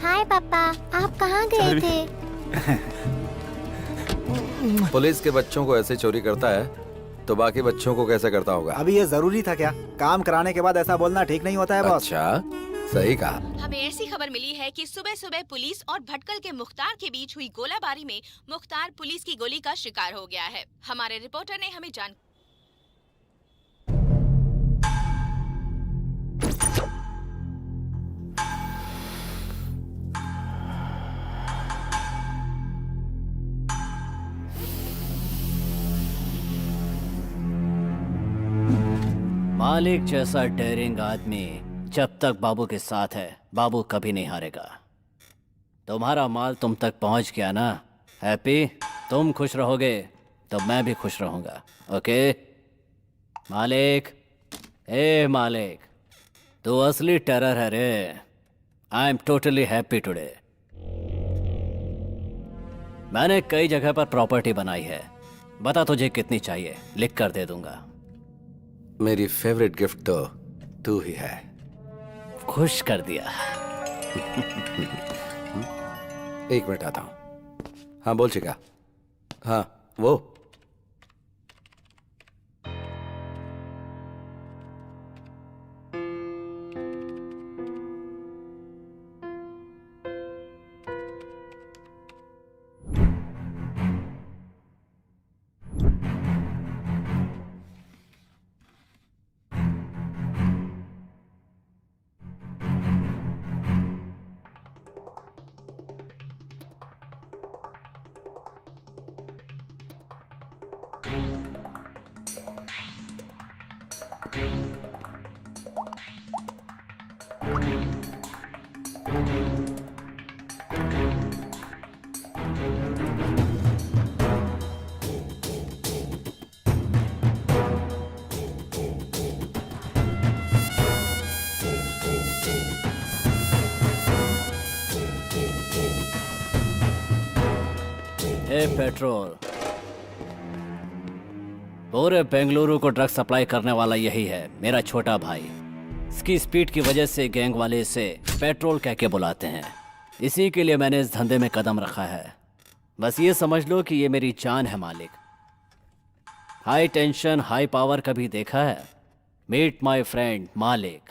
हाय पापा, आप कहाँ गए थे? पुलिस के बच्चों को ऐसे चोरी करता है तो बाकी बच्चों को कैसे करता होगा? अभी ये जरूरी था क्या? काम कराने के बाद ऐसा बोलना ठीक नहीं होता है बॉस। अच्छा, सही कहा। हमें ऐसी खबर मिली है कि सुबह सुबह पुलिस और भटकल के मुख्तार के बीच हुई गोलाबारी में मुख्तार पुलिस की गोली का शिकार हो गया है। हमारे रिपोर्टर ने हमें जान मालिक जैसा डेयरिंग आदमी जब तक बाबू के साथ है, बाबू कभी नहीं हारेगा। तुम्हारा माल तुम तक पहुंच गया ना? हैप्पी? तुम खुश रहोगे तो मैं भी खुश रहूंगा। ओके मालिक? ए मालिक, तू असली टेरर है रे। I am totally happy today. मैंने कई जगह पर प्रॉपर्टी बनाई है। बता तुझे कितनी चाहिए, लिख कर दे दूंगा। मेरी फेवरेट गिफ्ट तो तू ही है। खुश कर दिया। एक मिनट आता हूं। हाँ बोल चिका। हाँ वो ए पेट्रोल, पूरे बेंगलुरु को ड्रग सप्लाई करने वाला यही है, मेरा छोटा भाई। इसकी स्पीड की वजह से गैंग वाले इसे पेट्रोल कह के बुलाते हैं। इसी के लिए मैंने इस धंधे में कदम रखा है। बस ये समझ लो कि ये मेरी जान है मालिक। हाई टेंशन हाई पावर कभी देखा है? मीट माय फ्रेंड मालिक।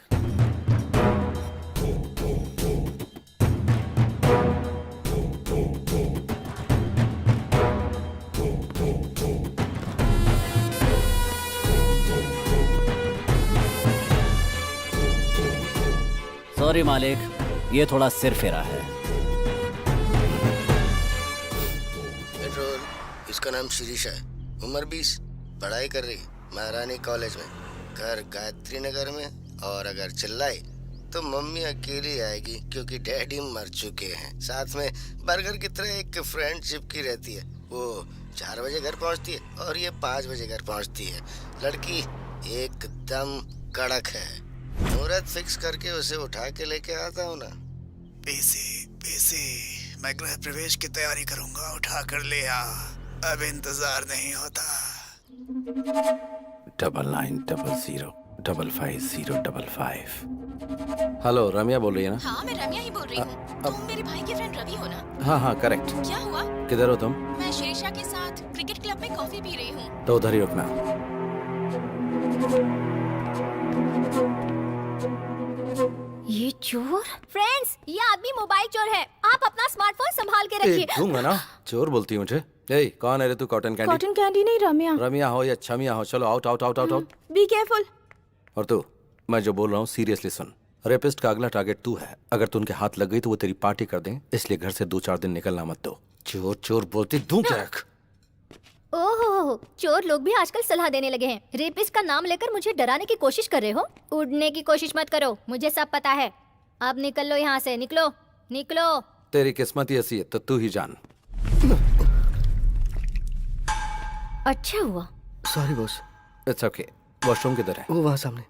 सॉरी मालिक, ये थोड़ा सिर फेरा है। पेट्रोल, इसका नाम शिरीषा है, उम्र 20, पढ़ाई कर रही महारानी कॉलेज में, घर गायत्री नगर में। और अगर चिल्लाई तो मम्मी अकेली आएगी क्योंकि डैडी मर चुके हैं। साथ में बर्गर की तरह एक फ्रेंडशिप की रहती है। वो 4 बजे घर पहुंचती है और ये 5 बजे घर पहुंचती है। लड़की एकदम कड़क है। मुहूर्त फिक्स करके उसे उठा के लेके आता हूँ ना। पीसी, मैं गृह प्रवेश की तैयारी करूंगा, उठा कर ले आ। अब इंतजार नहीं होता। 9900550555। हेलो, रम्या बोल रही है ना? हाँ, मैं रम्या ही बोल रही हूँ। तुम मेरे भाई के फ्रेंड रवि हो ना? हाँ हाँ करेक्ट। क्या हुआ? किधर हो तुम? मैं शिरीषा के साथ क्रिकेट क्लब में कॉफी पी रही हूँ। तो उधर ही रुकना। ये चोर? फ्रेंड्स, ये आदमी मोबाइल चोर है। आप अपना स्मार्टफोन संभाल के रखिए। दूंगा ना। चोर बोलती है मुझे। ए, कौन है रे तू? Cotton candy? कॉटन कैंडी नहीं, रम्या। रम्या हो या छमिया हो, चलो out out out out out. Be careful. और तू, मैं जो बोल रहा हूँ सीरियसली सुन। रेपिस्ट का अगला टारगेट तू है। अगर तू उनके हाथ लग गई तो वो तेरी पार्टी कर दें, इसलिए घर से 2-4 दिन निकलना मत दो। चोर चोर बोलती दूं क्या? ओहो, चोर लोग भी आजकल सलाह देने लगे हैं। रेपिस्ट का नाम लेकर मुझे डराने की कोशिश कर रहे हो? उड़ने की कोशिश मत करो, मुझे सब पता है। अब निकल लो यहाँ से, निकलो निकलो। तेरी किस्मत ही ऐसी है तो तू ही जान। अच्छा हुआ। Sorry boss. It's okay. Washroom किधर है? वो वहाँ सामने।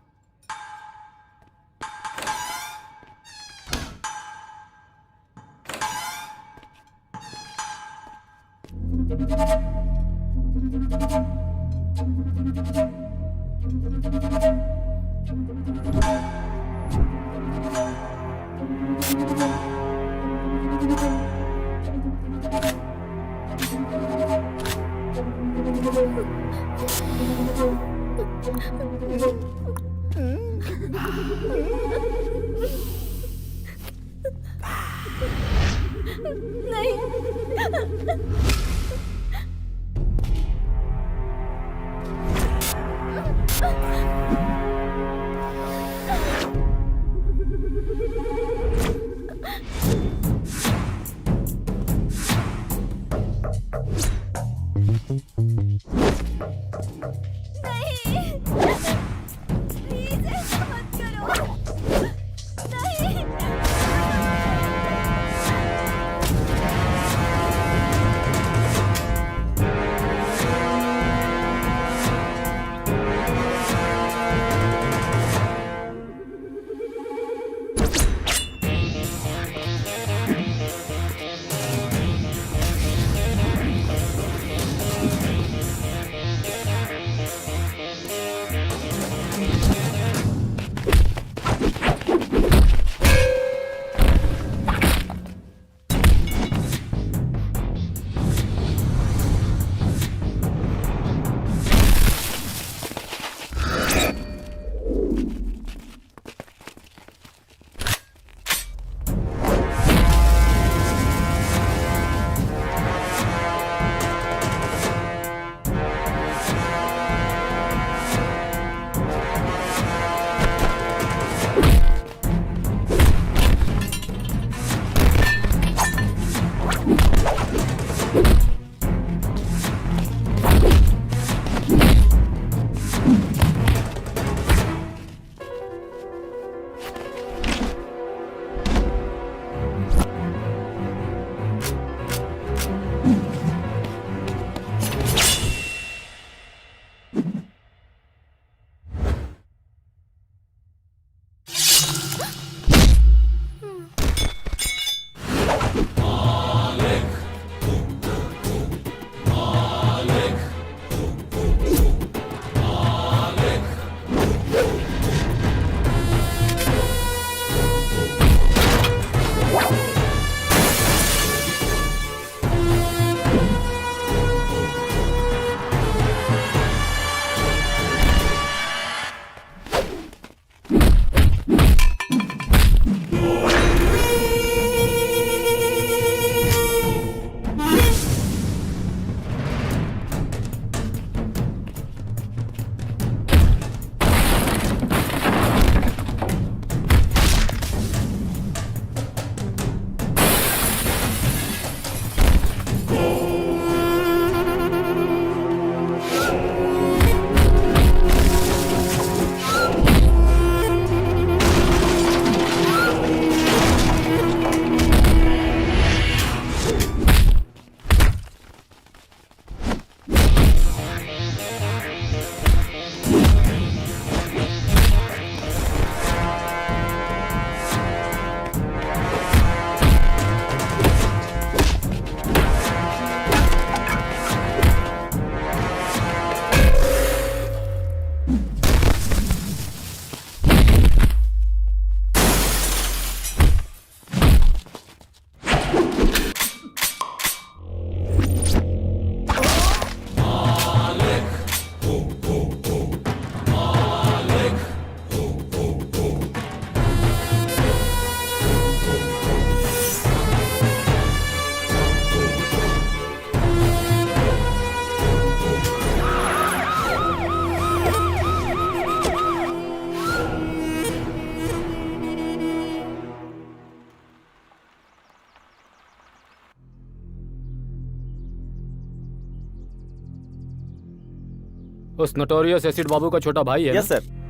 उस नोटोरियस एसिड बाबू का छोटा भाई है यस ना? सर।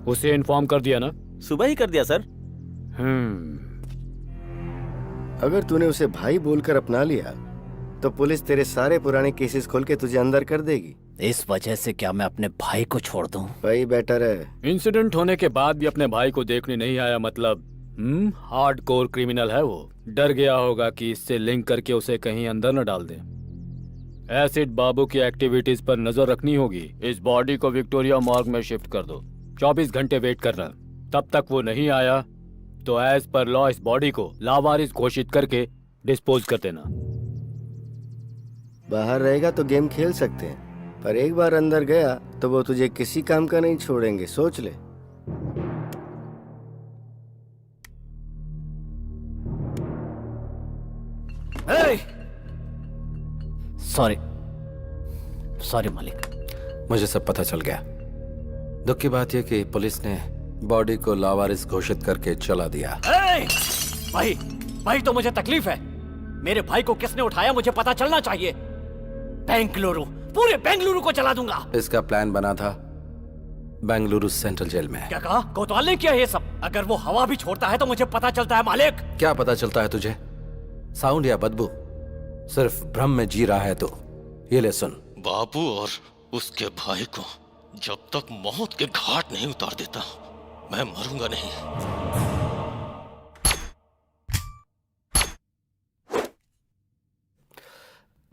उसे इन्फॉर्म कर दिया ना? सुबह ही कर दिया सर। अगर तूने उसे भाई बोलकर अपना लिया तो पुलिस तेरे सारे पुराने केसेस खोल के तुझे अंदर कर देगी। इस वजह से क्या मैं अपने भाई को छोड़ दूं? वही बेटर है। इंसिडेंट होने के बाद भी अपने भाई को देखने नहीं आया, मतलब हार्डकोर क्रिमिनल है वो। डर गया होगा कि इससे लिंक करके उसे कहीं अंदर न डाल दे। एसिड बाबू की एक्टिविटीज पर नजर रखनी होगी। इस बॉडी को विक्टोरिया मॉर्ग में शिफ्ट कर दो। 24 घंटे वेट करना। तब तक वो नहीं आया तो एज पर लॉ इस बॉडी को लावारिस घोषित करके डिस्पोज कर देना। बाहर रहेगा तो गेम खेल सकते हैं, पर एक बार अंदर गया तो वो तुझे किसी काम का नहीं छोड़ेंगे, सोच ले। सॉरी मालिक। मुझे सब पता चल गया। दुख की बात यह कि पुलिस ने बॉडी को लावारिस घोषित करके चला दिया। भाई तो मुझे तकलीफ है। मेरे भाई को किसने उठाया मुझे पता चलना चाहिए। बेंगलुरु, पूरे बेंगलुरु को चला दूंगा। इसका प्लान बना था बेंगलुरु सेंट्रल जेल में। क्या कहा? कोतवाल ने किया ये सब? अगर वो हवा भी छोड़ता है तो मुझे पता चलता है मालिक। क्या पता चलता है तुझे? साउंड या बदबू? सिर्फ भ्रम में जी रहा है तो ये ले सुन। बाबू और उसके भाई को जब तक मौत के घाट नहीं उतार देता मैं मरूंगा नहीं।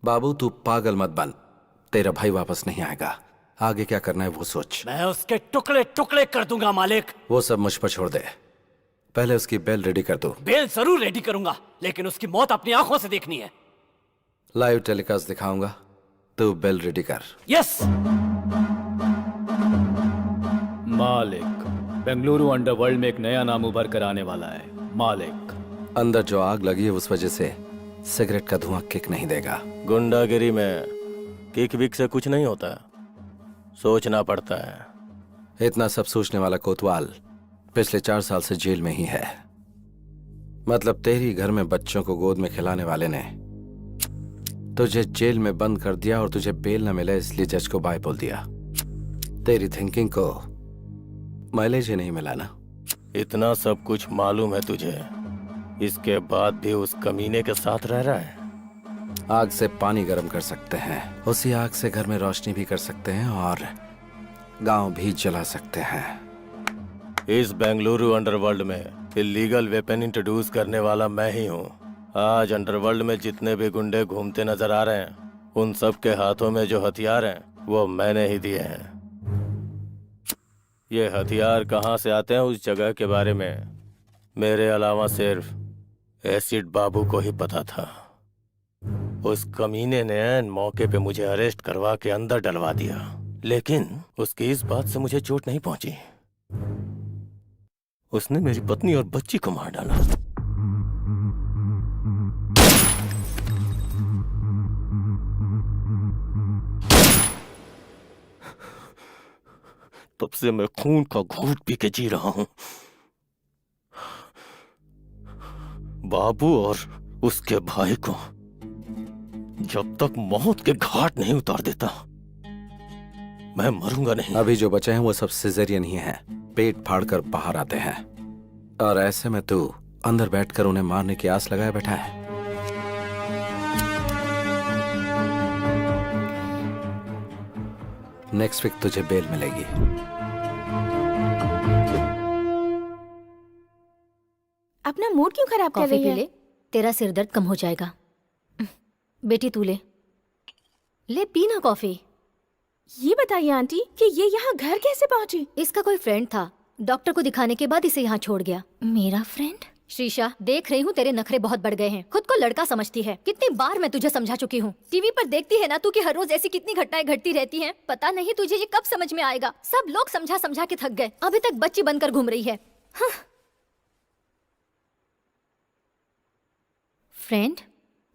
बाबू तू पागल मत बन, तेरा भाई वापस नहीं आएगा। आगे क्या करना है वो सोच। मैं उसके टुकड़े टुकड़े कर दूंगा मालिक। वो सब मुझ पर छोड़ दे, पहले उसकी बेल रेडी कर दो। बेल जरूर रेडी करूंगा, लेकिन उसकी मौत अपनी आंखों से देखनी है। लाइव टेलीकास्ट दिखाऊंगा, तू बेल रेडी कर। यस मालिक, बेंगलुरु अंडरवर्ल्ड में एक नया नाम उभर कर आने वाला है। मालिक, अंदर जो आग लगी है उस वजह से सिगरेट का धुआं किक नहीं देगा। गुंडागिरी में किक विक से कुछ नहीं होता, सोचना पड़ता है। इतना सब सोचने वाला कोतवाल पिछले 4 साल से जेल में ही है। मतलब तेरी घर में बच्चों को गोद में खिलाने वाले ने तुझे जेल में बंद कर दिया और तुझे बेल न मिले इसलिए जज को बाय बोल दिया। तेरी थिंकिंग को माइलेज ही नहीं मिला ना। इतना सब कुछ मालूम है तुझे, इसके बाद भी उस कमीने के साथ रह रहा है। आग से पानी गर्म कर सकते हैं, उसी आग से घर में रोशनी भी कर सकते हैं और गांव भी जला सकते हैं। इस बेंगलुरु अंडरवर्ल्ड में इलीगल वेपन इंट्रोड्यूस करने वाला मैं ही हूँ। आज अंडरवर्ल्ड में जितने भी गुंडे घूमते नजर आ रहे हैं उन सब के हाथों में जो हथियार हैं वो मैंने ही दिए हैं। ये हथियार कहाँ से आते हैं उस जगह के बारे में मेरे अलावा सिर्फ एसिड बाबू को ही पता था। उस कमीने ने ऐन मौके पे मुझे अरेस्ट करवा के अंदर डलवा दिया, लेकिन उसकी इस बात से मुझे चोट नहीं पहुंची। उसने मेरी पत्नी और बच्ची को मार डाला। तब से मैं खून का घूंट पी के जी रहा हूं। बाबू और उसके भाई को जब तक मौत के घाट नहीं उतार देता मैं मरूंगा नहीं। अभी जो बचे हैं वो सब सिजेरियन ही हैं, पेट फाड़कर बाहर आते हैं। और ऐसे में तू अंदर बैठकर उन्हें मारने की आस लगाए बैठा है। नेक्स्ट वीक तुझे बेल मिलेगी। अपना मूड क्यों खराब कर कॉफी रही पी है? ले, तेरा सिर दर्द कम हो जाएगा। बेटी तू ले पी ना कॉफी। ये बताइए आंटी कि ये यहाँ घर कैसे पहुँची? इसका कोई फ्रेंड था, डॉक्टर को दिखाने के बाद इसे यहाँ छोड़ गया। मेरा फ्रेंड? श्रीशा, देख रही हूँ तेरे नखरे बहुत बढ़ गए हैं। खुद को लड़का समझती है। कितनी बार मैं तुझे समझा चुकी हूँ। टीवी पर देखती है ना तू कि हर रोज ऐसी कितनी घटनाएं घटती रहती हैं। पता नहीं तुझे ये कब समझ में आएगा। सब लोग समझा समझा के थक गए, अभी तक बच्ची बनकर घूम रही है। हाँ। फ्रेंड?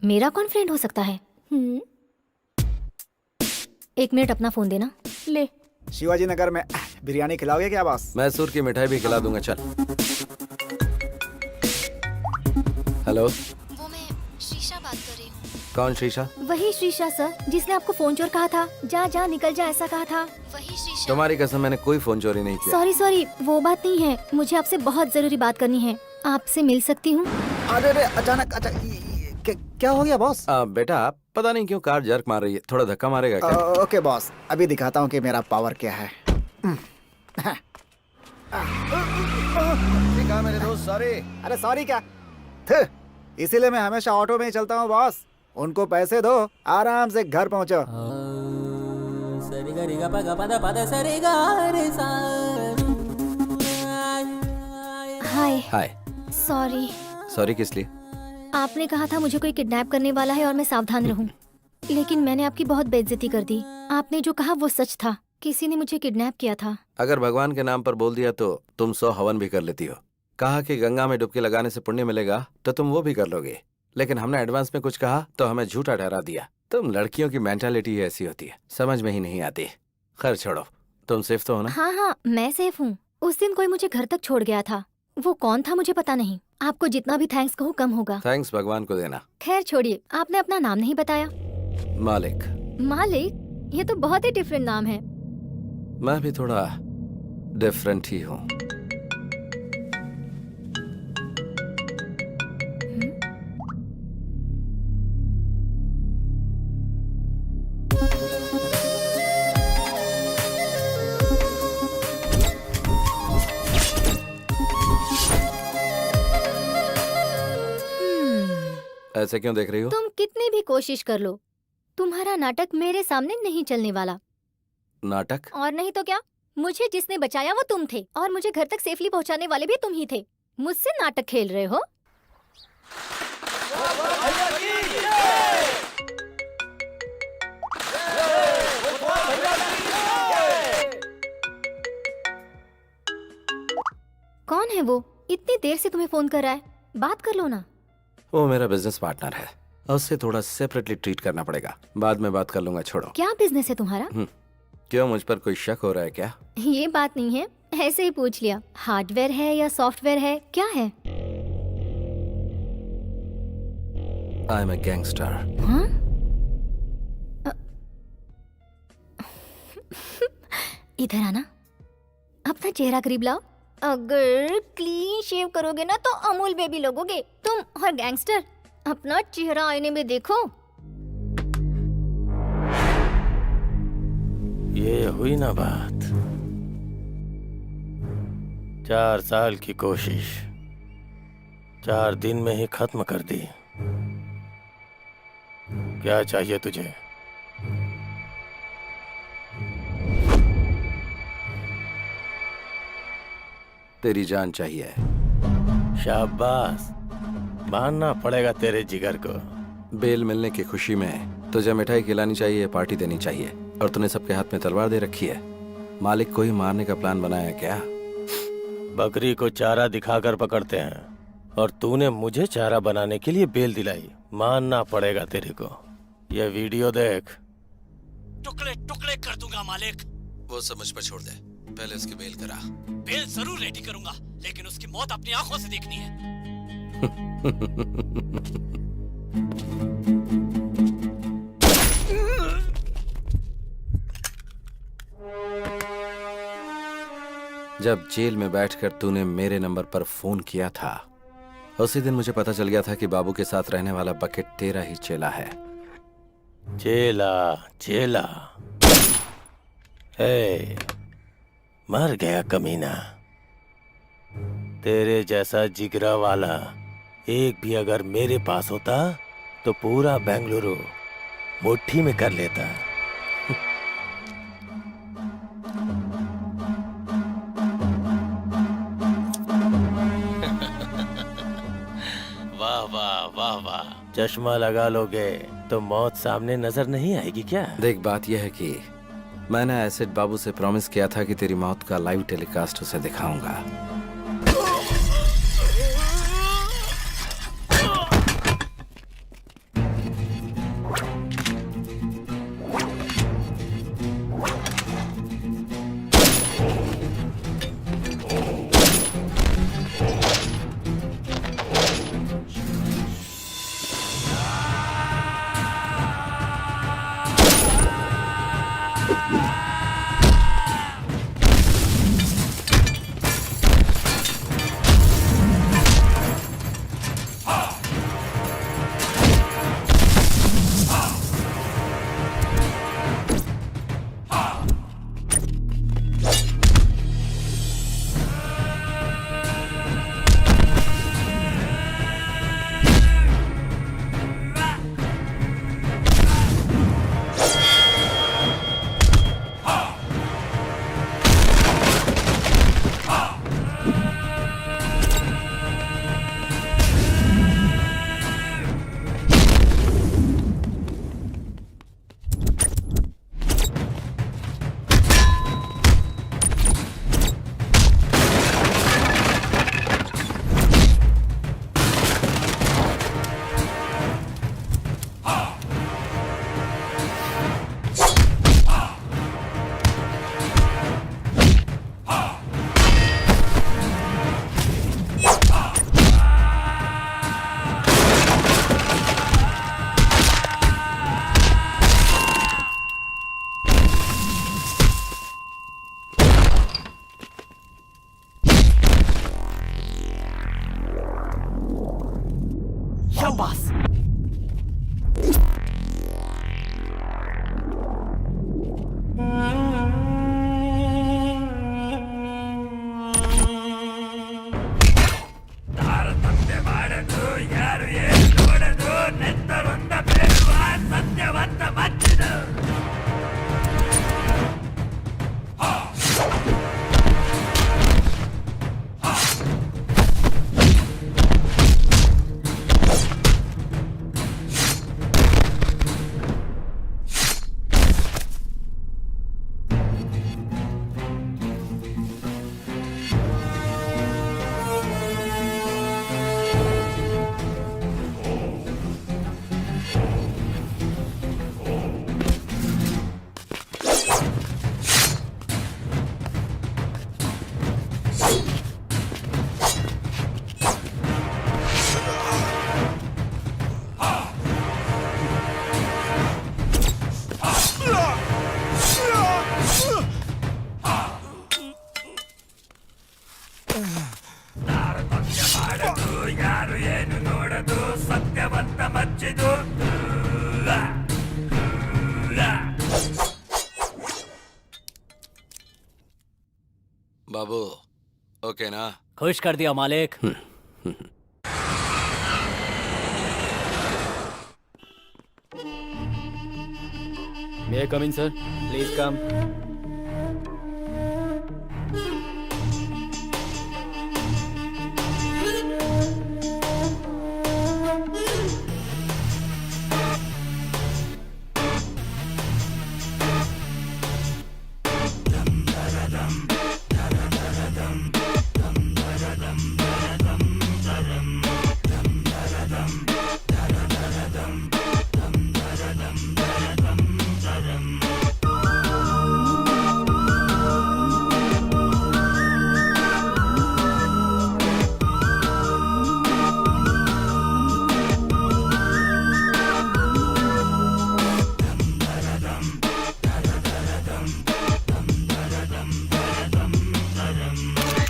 मेरा कौन फ्रेंड हो सकता है? 1 मिनट अपना फोन देना। ले। शिवाजी नगर में बिरयानी खिलाओगे क्या बॉस? मैसूर की मिठाई भी खिला दूंगा, चल। हेलो, वो मैं शीशा बात बात कर रही हूँ। कौन शीशा? वही शीशा सर, जिसने आपको फोन चोर कहा था। जा जा निकल जा ऐसा कहा था। वही शीशा। तुम्हारी कसम, मैंने कोई फोन चोरी नहीं किया। सॉरी सॉरी, वो बात नहीं है। मुझे आपसे बहुत जरूरी बात करनी है। आपसे मिल सकती हूँ? अरे अरे अचानक क्या हो गया बॉस? बेटा पता नहीं क्यों कार जर्क मार रही है, थोड़ा धक्का मारेगा क्या? ओके बॉस, अभी दिखाता हूँ कि मेरा पावर क्या है। देखा मेरे दोस्त, सॉरी। अरे सॉरी क्या, इसीलिए मैं हमेशा ऑटो में ही चलता हूँ बॉस। उनको पैसे दो, आराम से घर पहुँचो। हाय। हाय। सॉरी। सॉरी किस लिए? आपने कहा था मुझे कोई किडनैप करने वाला है और मैं सावधान रहूं। लेकिन मैंने आपकी बहुत बेइज्जती कर दी। आपने जो कहा वो सच था। किसी ने मुझे किडनैप किया था। अगर भगवान के नाम पर बोल दिया तो तुम 100 हवन भी कर लेती हो। कहा कि गंगा में डुबकी लगाने से पुण्य मिलेगा तो तुम वो भी कर लोगे। लेकिन हमने एडवांस में कुछ कहा तो हमें झूठा ठहरा दिया। तुम लड़कियों की मेंटालिटी ऐसी होती है, समझ में ही नहीं आती। खैर छोड़ो, तुम सेफ तो हो ना? हाँ हाँ, मैं सेफ हूँ। उस दिन कोई मुझे घर तक छोड़ गया था। वो कौन था मुझे पता नहीं। आपको जितना भी थैंक्स कहूँ कम होगा। थैंक्स भगवान को देना। खैर छोड़िए, आपने अपना नाम नहीं बताया। मालिक। मालिक? ये तो बहुत ही डिफरेंट नाम है। मैं भी थोड़ा डिफरेंट ही हूँ। ऐसे क्यों देख रही हो? तुम कितनी भी कोशिश कर लो, तुम्हारा नाटक मेरे सामने नहीं चलने वाला। नाटक? और नहीं तो क्या, मुझे जिसने बचाया वो तुम थे और मुझे घर तक सेफली पहुंचाने वाले भी तुम ही थे। मुझसे नाटक खेल रहे हो? कौन है वो? इतनी देर से तुम्हें फोन कर रहा है, बात कर लो ना। वो मेरा बिजनेस पार्टनर है और उससे थोड़ा सेपरेटली ट्रीट करना पड़ेगा। बाद में बात कर लूंगा, छोड़ो। क्या बिजनेस है तुम्हारा? क्यों, मुझ पर कोई शक हो रहा है क्या? ये बात नहीं है, ऐसे ही पूछ लिया। हार्डवेयर है या सॉफ्टवेयर है, क्या है? I am a gangster. हाँ? इधर आना, अपना चेहरा करीब लाओ। अगर क्लीन शेव करोगे ना तो अमूल बेबी लगोगे तुम। और गैंगस्टर, अपना चेहरा आईने में देखो। ये हुई ना बात। 4 साल की कोशिश 4 दिन में ही खत्म कर दी। क्या चाहिए तुझे? तेरी जान चाहिए। शाबाश, मानना पड़ेगा तेरे जिगर को। बेल मिलने की खुशी में तुझे मिठाई खिलानी चाहिए, पार्टी देनी चाहिए, और तूने सबके हाथ में तलवार दे रखी है। मालिक को ही मारने का प्लान बनाया क्या? बकरी को चारा दिखाकर पकड़ते हैं और तूने मुझे चारा बनाने के लिए बेल दिलाई। मानना पड़ेगा तेरे को। ये वीडियो देख। टुकड़े टुकड़े कर दूंगा मालिक। वो सब मुझ पर छोड़ दे, पहले उसकी बेल करा। बेल जरूर रेडी करूंगा, लेकिन उसकी मौत अपनी आंखों से देखनी है। जब जेल में बैठकर तूने मेरे नंबर पर फोन किया था, उसी दिन मुझे पता चल गया था कि बाबू के साथ रहने वाला बकेट तेरा ही चेला है। चेला चेला, हे, मर गया कमीना। तेरे जैसा जिगरा वाला एक भी अगर मेरे पास होता तो पूरा बेंगलुरु मुट्ठी में कर लेता। वाह वाह वाह वाह, चश्मा लगा लोगे तो मौत सामने नजर नहीं आएगी क्या? देख, बात यह है कि मैंने एसिड बाबू से प्रॉमिस किया था कि तेरी मौत का लाइव टेलीकास्ट उसे दिखाऊंगा। ओके ना? खुश कर दिया मालिक। मे आई कम इन सर? Please come.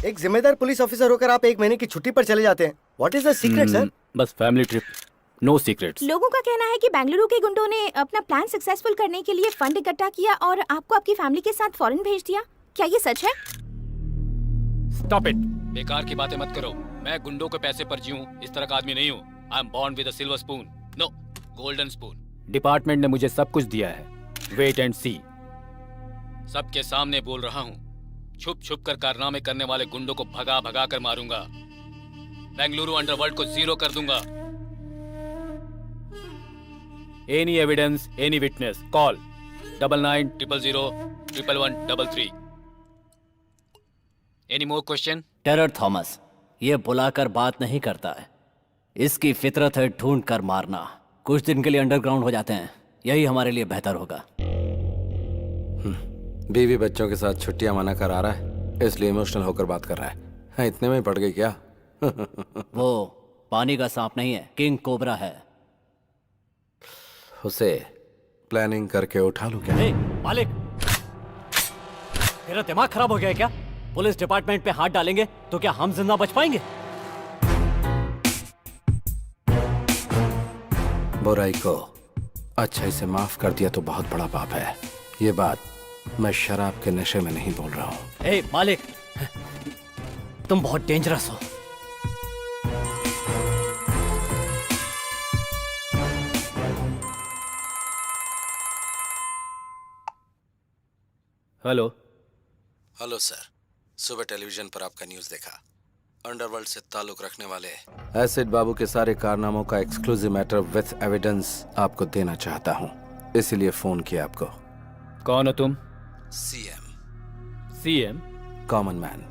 एक जिम्मेदार पुलिस ऑफिसर होकर आप 1 महीने की छुट्टी पर चले जाते हैं। What is the secret sir? बस फैमिली ट्रिप, नो सीक्रेट्स। लोगों का कहना है कि बेंगलुरु के गुंडों ने अपना प्लान सक्सेसफुल करने के लिए फंड इकट्ठा किया और आपको आपकी फैमिली के साथ फॉरेन भेज दिया। क्या ये सच है? स्टॉप इट, बेकार की बातें मत करो। मैं गुंडों के पैसे पर जीऊं इस तरह का आदमी नहीं हूँ। I am born with a silver spoon, no golden spoon. Department ने मुझे सब कुछ दिया है, वेट एंड सी। सबके सामने बोल रहा हूँ, छुप छुप कर कारनामे करने वाले गुंडों को भगा भगा कर मारूंगा। बेंगलुरु अंडरवर्ल्ड को जीरो कर दूंगा। Any evidence, any witness, call 9900011133। Any more question? Terror Thomas ये बुलाकर बात नहीं करता है, इसकी फितरत है ढूंढ कर मारना। कुछ दिन के लिए अंडरग्राउंड हो जाते हैं, यही हमारे लिए बेहतर होगा। बीवी बच्चों के साथ छुट्टियां मना कर आ रहा है, इसलिए इमोशनल होकर बात कर रहा है। हाँ, इतने में ही पड़ गई क्या? वो पानी का सांप नहीं है, किंग कोबरा है। उसे प्लानिंग करके उठा लूं क्या? मालिक, तेरा दिमाग खराब हो गया है क्या? पुलिस डिपार्टमेंट पे हाथ डालेंगे तो क्या हम जिंदा बच पाएंगे? बुराई को अच्छाई से माफ कर दिया तो बहुत बड़ा पाप है। ये बात मैं शराब के नशे में नहीं बोल रहा हूँ। ए मालिक, तुम बहुत डेंजरस हो। हेलो। हेलो सर, सुबह टेलीविजन पर आपका न्यूज़ देखा। अंडरवर्ल्ड से ताल्लुक रखने वाले एसिड बाबू के सारे कारनामों का एक्सक्लूसिव मैटर विथ एविडेंस आपको देना चाहता हूँ, इसीलिए फोन किया आपको। कौन हो तुम? CM. CM? Common man.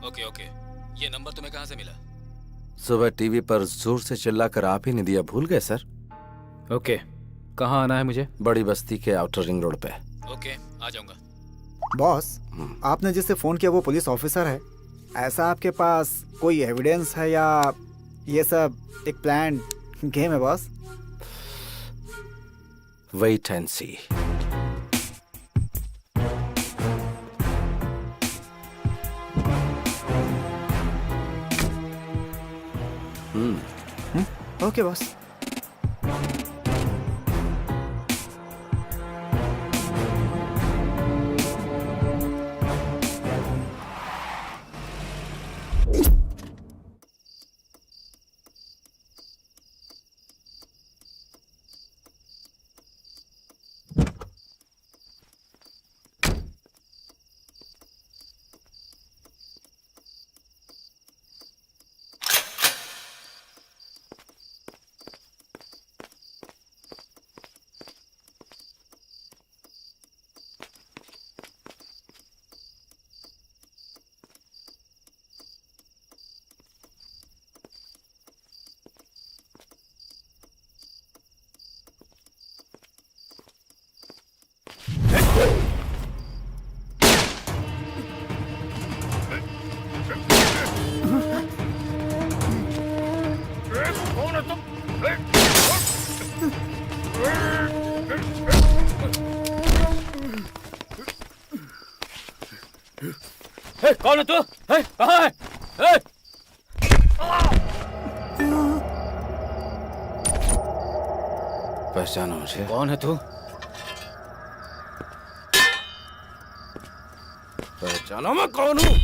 Okay okay, ये नंबर तुम्हें कहाँ से मिला? सुबह टीवी पर जोर से चिल्लाकर आप ही ने दिया, भूल गए सर? ओके, कहाँ आना है मुझे? बड़ी बस्ती के आउटर रिंग रोड पे। ओके, आ जाऊंगा। बॉस, आपने जिससे फोन किया वो पुलिस ऑफिसर है। ऐसा आपके पास कोई एविडेंस है या ये सब एक प्लान गेम है boss? Wait and see. Okay boss. कौन है तू? कहाँ है? पहचानो मुझे? कौन है तू? पहचानो मैं कौन हूँ?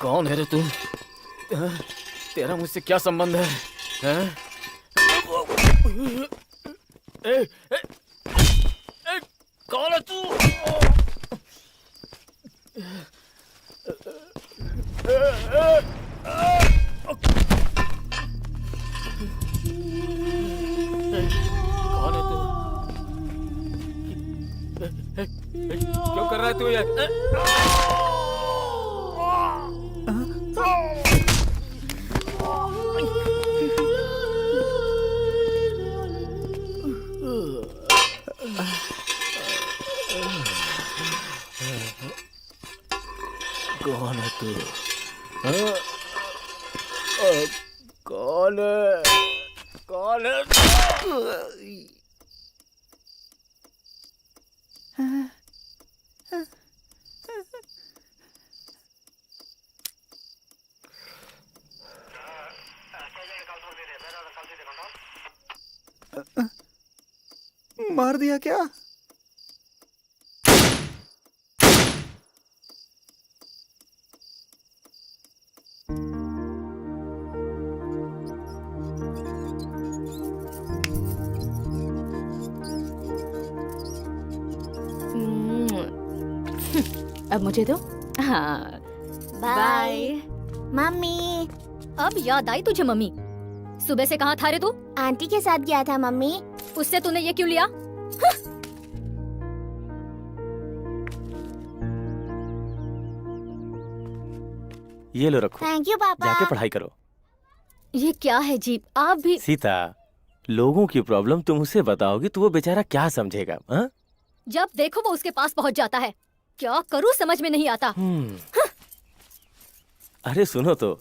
कौन है रे तू? तेरा मुझसे क्या संबंध है? हैं? कौन है तू? कौन है तू? क्यों कर रहा है तू ये? कौन है तू? कौन है? कौन है? मार दिया क्या? अब मुझे दो। हाँ बाय। मम्मी। अब याद आई तुझे मम्मी? सुबह से कहाँ था रे तू? आंटी के साथ गया था मम्मी। उससे तूने ये क्यों लिया? ये लो रखो, थैंक यू पापा। जाके पढ़ाई करो। ये क्या है जीप? आप भी सीता, लोगों की प्रॉब्लम तुम उसे बताओगी तो वो बेचारा क्या समझेगा? हाँ? जब देखो वो उसके पास पहुंच जाता है। क्या करूं समझ में नहीं आता। अरे सुनो तो,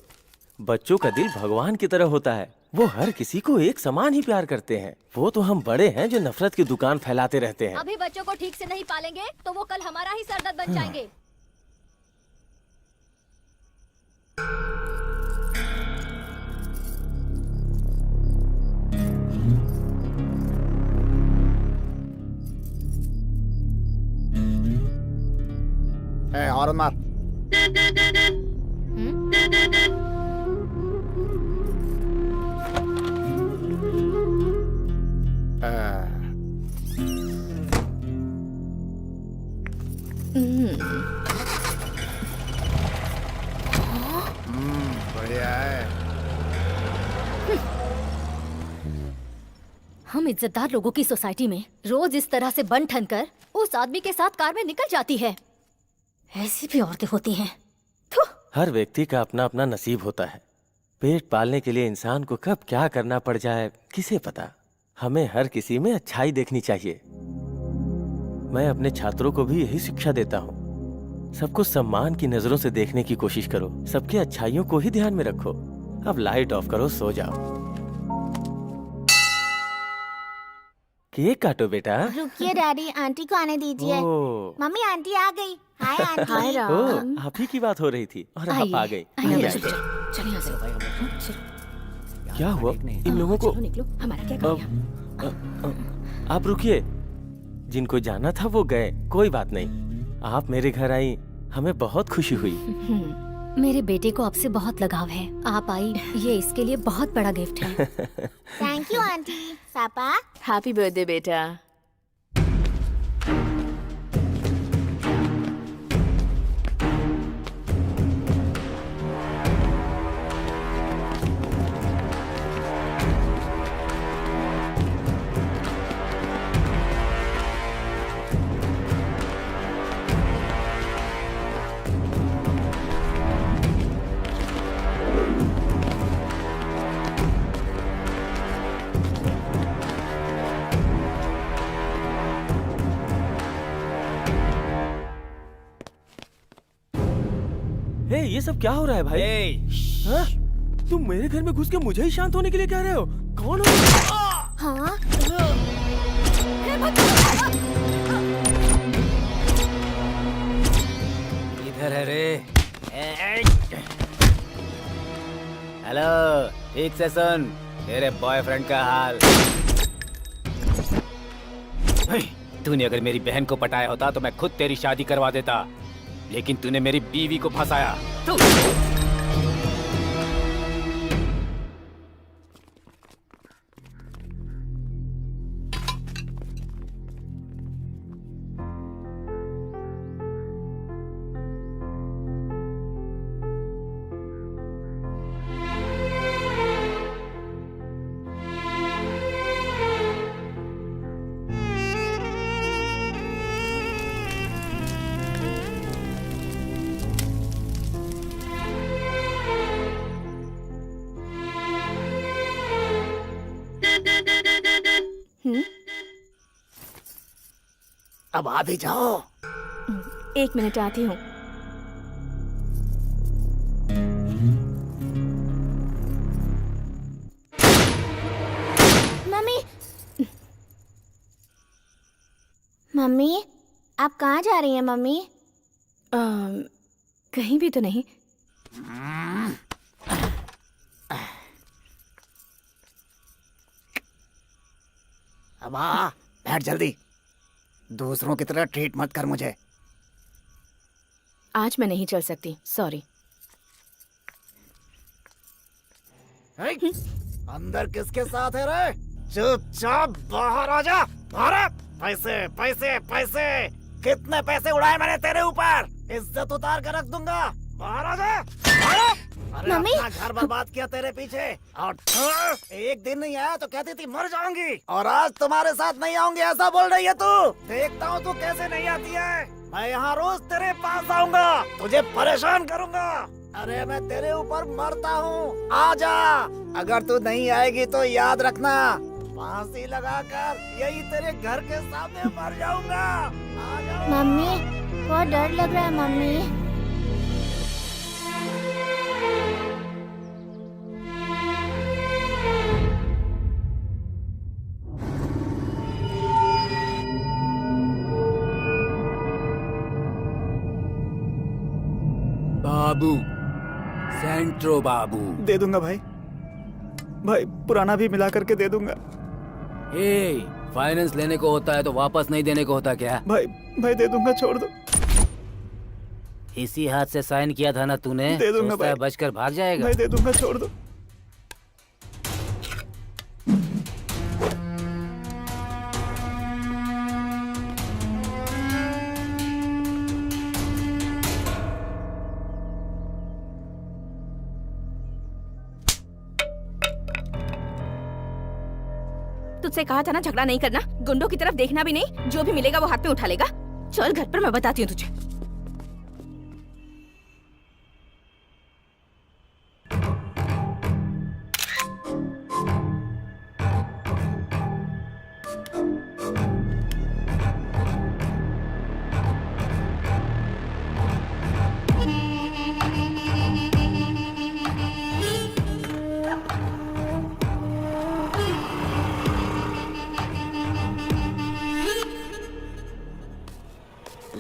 बच्चों का दिल भगवान की तरह होता है। वो हर किसी को एक समान ही प्यार करते हैं। वो तो हम बड़े हैं जो नफरत की दुकान फैलाते रहते हैं। अभी बच्चों को ठीक से नहीं पालेंगे तो वो कल हमारा ही सरदर्द बन जाएंगे। और मार। बढ़िया है। हम इज्जतदार लोगों की सोसाइटी में रोज इस तरह से बन ठन कर उस आदमी के साथ कार में निकल जाती है। ऐसी भी औरतें होती हैं। हर व्यक्ति का अपना अपना नसीब होता है। पेट पालने के लिए इंसान को कब क्या करना पड़ जाए किसे पता। हमें हर किसी में अच्छाई देखनी चाहिए। मैं अपने छात्रों को भी यही शिक्षा देता हूँ। सबको सम्मान की नजरों से देखने की कोशिश करो। सबकी अच्छाइयों को ही ध्यान में रखो। अब लाइट ऑफ करो, सो जाओ। केक काटो बेटा। रुकिए डैडी, आंटी को आने दीजिए। ओ, मम्मी आंटी आ गई। Hi aunty. हाय ओ, आप ही की बात हो रही थी और आप आ गई। क्या हुआ इन लोगों को? निकलो, हमारा क्या काम? आप रुकिए। जिनको जाना था वो गए, कोई बात नहीं। आप मेरे घर आई, हमें बहुत खुशी हुई। मेरे बेटे को आपसे बहुत लगाव है। आप आई, ये इसके लिए बहुत बड़ा गिफ्ट है। Thank you aunty. पापा हैप्पी बर्थडे बेटा। हे, ये सब क्या हो रहा है भाई? हाँ? तुम मेरे घर में घुस के मुझे ही शांत होने के लिए कह रहे हो? कौन हो? हाँ? इधर है रे। हेलो, ठीक से सुन। तेरे बॉयफ्रेंड का हाल तूने अगर मेरी बहन को पटाया होता तो मैं खुद तेरी शादी करवा देता, लेकिन तूने मेरी बीवी को फंसाया। तू अब आ भी जाओ। 1 मिनट आती हूँ। मम्मी, मम्मी, आप कहाँ जा रही हैं मम्मी? कहीं भी तो नहीं। अब आ, बैठ जल्दी। दूसरों की तरह ट्रीट मत कर मुझे। आज मैं नहीं चल सकती, सॉरी। अंदर किसके साथ है रे? चुपचाप बाहर आ जा। बाहर। पैसे पैसे पैसे, कितने पैसे उड़ाए मैंने तेरे ऊपर। इज्जत उतार कर रख दूंगा। बाहर आ जा। अरे मम्मी! अपना घर बर्बाद किया तेरे पीछे, और एक दिन नहीं आया तो कहती थी मर जाऊंगी, और आज तुम्हारे साथ नहीं आऊंगी ऐसा बोल रही है तू। देखता हूँ तू कैसे नहीं आती है। मैं यहाँ रोज तेरे पास आऊंगा, तुझे परेशान करूंगा। अरे मैं तेरे ऊपर मरता हूँ, आ अगर तू नहीं आएगी तो याद रखना, फांसी लगाकर यही तेरे घर के सामने मर जाऊंगा। आ जाओ। मम्मी, बहुत डर लग रहा है मम्मी। बाबू, सेंट्रो बाबू। दे दूंगा भाई, भाई पुराना भी मिला करके दे दूंगा। ए, फाइनेंस लेने को होता है तो वापस नहीं देने को होता क्या? भाई भाई दे दूंगा, छोड़ दो। इसी हाथ से साइन किया था ना तूने? दे दूंगा सोचता है भाई। बचकर भाग जाएगा? भाई दे दूंगा, छोड़ दो। तुझसे कहा था ना झगड़ा नहीं करना, गुंडों की तरफ देखना भी नहीं, जो भी मिलेगा वो हाथ में उठा लेगा। चल घर पर, मैं बताती हूँ तुझे।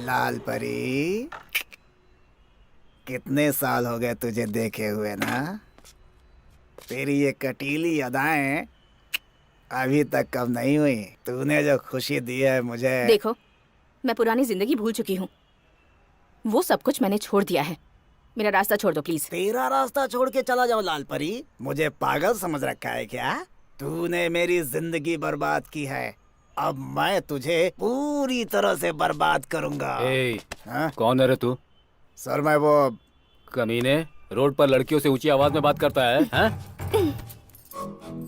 लाल परी, कितने साल हो गए तुझे देखे हुए ना। तेरी ये कटीली अदाएं अभी तक कम नहीं हुई। तूने जो खुशी दी है मुझे। देखो, मैं पुरानी जिंदगी भूल चुकी हूँ, वो सब कुछ मैंने छोड़ दिया है। मेरा रास्ता छोड़ दो प्लीज। तेरा रास्ता छोड़ के चला जाओ लाल परी? मुझे पागल समझ रखा है क्या? तूने मेरी जिंदगी बर्बाद की है, अब मैं तुझे पूरी तरह से बर्बाद करूंगा। हाँ? कौन है रे तू? सर मैं वो कमीने, रोड पर लड़कियों से ऊंची आवाज में बात करता है, हैं?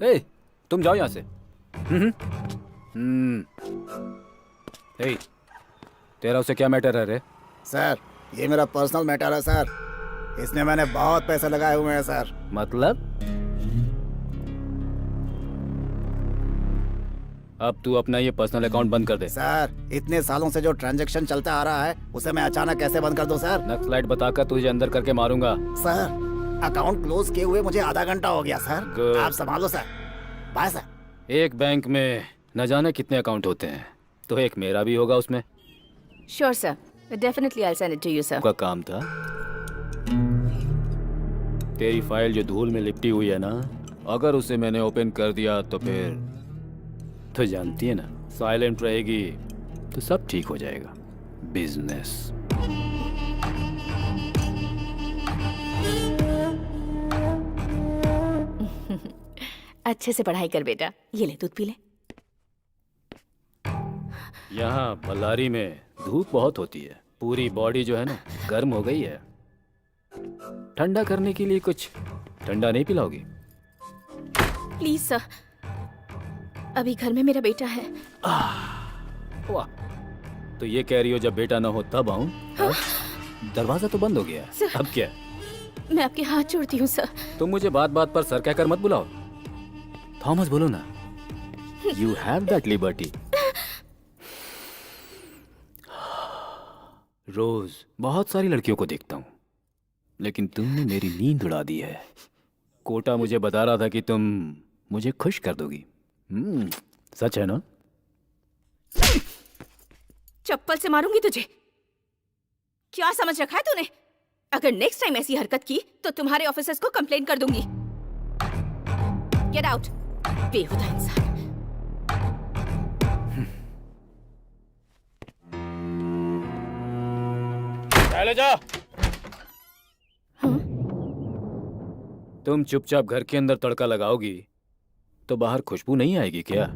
ए, तुम जाओ यहाँ से। ए, तेरा उसे क्या मैटर है रे? सर ये मेरा पर्सनल मैटर है सर, इसमें मैंने बहुत पैसे लगाए हुए हैं सर। मतलब? अब तू अपना ये पर्सनल अकाउंट बंद कर दे। सर इतने सालों से जो ट्रांजैक्शन चलता आ रहा है उसे मैं अचानक कैसे बंद कर दूं सर? नक्सलाइट बताकर तुझे अंदर करके मारूंगा। सर अकाउंट क्लोज किए हुए मुझे आधा घंटा हो गया सर। Good. आप संभालो सर। Bye sir. एक बैंक में न जाने कितने अकाउंट होते हैं, तो एक मेरा भी होगा उसमें। Sure sir, definitely I send it to you sir. का काम था। तेरी फाइल जो धूल में लिपटी हुई है ना, अगर उसे मैंने ओपन कर दिया तो फिर तो जानती है ना, साइलेंट रहेगी तो सब ठीक हो जाएगा। बिजनेस। अच्छे से पढ़ाई कर बेटा, ये ले दूध पी ले। यहाँ बल्लारी में धूप बहुत होती है, पूरी बॉडी जो है ना गर्म हो गई है। ठंडा करने के लिए कुछ ठंडा नहीं पिलाओगी? प्लीज सर, अभी घर में मेरा बेटा है। वाह, तो ये कह रही हो जब बेटा ना हो तब आऊं? दरवाजा तो बंद हो गया है। अब क्या? मैं आपके हाथ जोड़ती हूँ सर। तुम मुझे बात बात पर सर कहकर मत बुलाओ। थॉमस बोलो ना। You have that liberty. रोज बहुत सारी लड़कियों को देखता हूँ, लेकिन तुमने मेरी नींद उड़ा दी है। कोटा मुझे बता रहा था कि तुम मुझे खुश कर दोगी। सच है ना? चप्पल से मारूंगी तुझे। क्या समझ रखा है तूने? अगर नेक्स्ट टाइम ऐसी हरकत की तो तुम्हारे ऑफिसर्स को कंप्लेन कर दूंगी। गेट आउट, बेहुदा इंसान। चले जा। तुम चुपचाप घर के अंदर तड़का लगाओगी तो बाहर खुशबू नहीं आएगी क्या?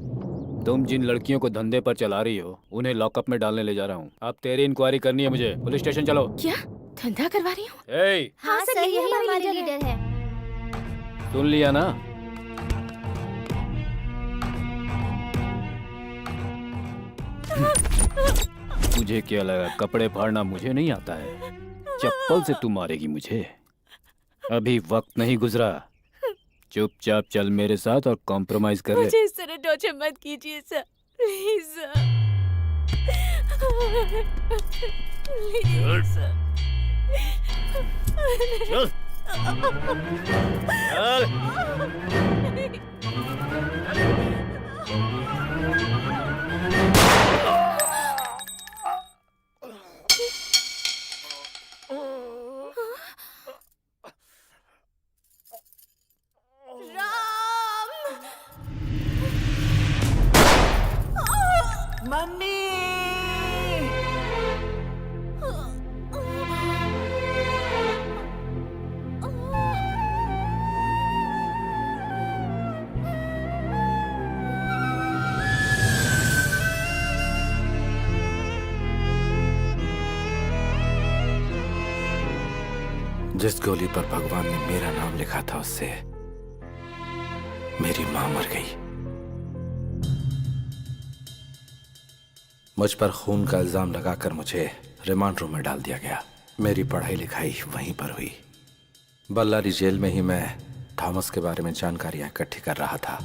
तुम जिन लड़कियों को धंधे पर चला रही हो उन्हें लॉकअप में डालने ले जा रहा हूँ। अब तेरी इंक्वायरी करनी है मुझे। पुलिस स्टेशन चलो। क्या धंधा करवा रही हूँ? ए, हाँ सर, यही हमारे लीडर है। सुन लिया ना? मुझे क्या लगा कपड़े फाड़ना मुझे नहीं आता है? चप्पल से तू मारेगी मुझे? अभी वक्त नहीं गुजरा। चुपचाप चल मेरे साथ और कॉम्प्रोमाइज कर ले। मुझे इस तरह टॉर्चर मत कीजिए sir, please sir. Please sir. चल। जिस गोली पर भगवान ने मेरा नाम लिखा था उससे मेरी मां मर गई। मुझ पर खून का इल्जाम लगाकर मुझे रिमांड रूम में डाल दिया गया। मेरी पढ़ाई लिखाई वहीं पर हुई। बल्लारी जेल में ही मैं थॉमस के बारे में जानकारियां इकट्ठी कर रहा था।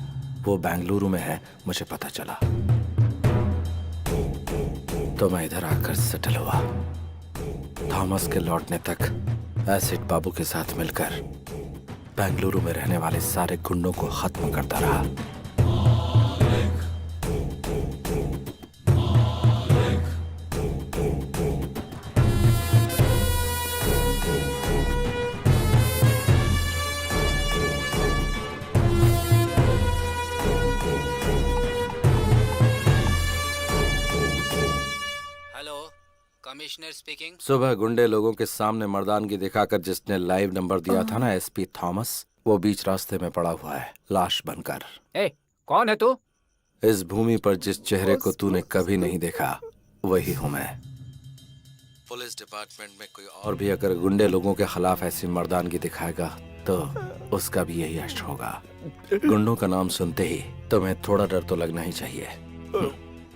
वो बेंगलुरु में है, मुझे पता चला तो मैं इधर आकर सेटल हुआ। थॉमस के लौटने तक एसिड बाबू के साथ मिलकर बेंगलुरु में रहने वाले सारे गुंडों को खत्म करता रहा। Commissioner speaking. सुबह गुंडे लोगों के सामने मर्दानगी दिखाकर जिसने लाइव नंबर दिया था ना एसपी थॉमस, वो बीच रास्ते में पड़ा हुआ है लाश बनकर। ए, कौन है तू? इस भूमि पर जिस चेहरे को तूने कभी नहीं देखा वही हूँ मैं। पुलिस डिपार्टमेंट में कोई और भी अगर गुंडे लोगों के खिलाफ ऐसी मर्दानगी दिखाएगा तो उसका भी यही अष्ट होगा। गुंडों का नाम सुनते ही तुम्हें थोड़ा डर तो लगना ही चाहिए।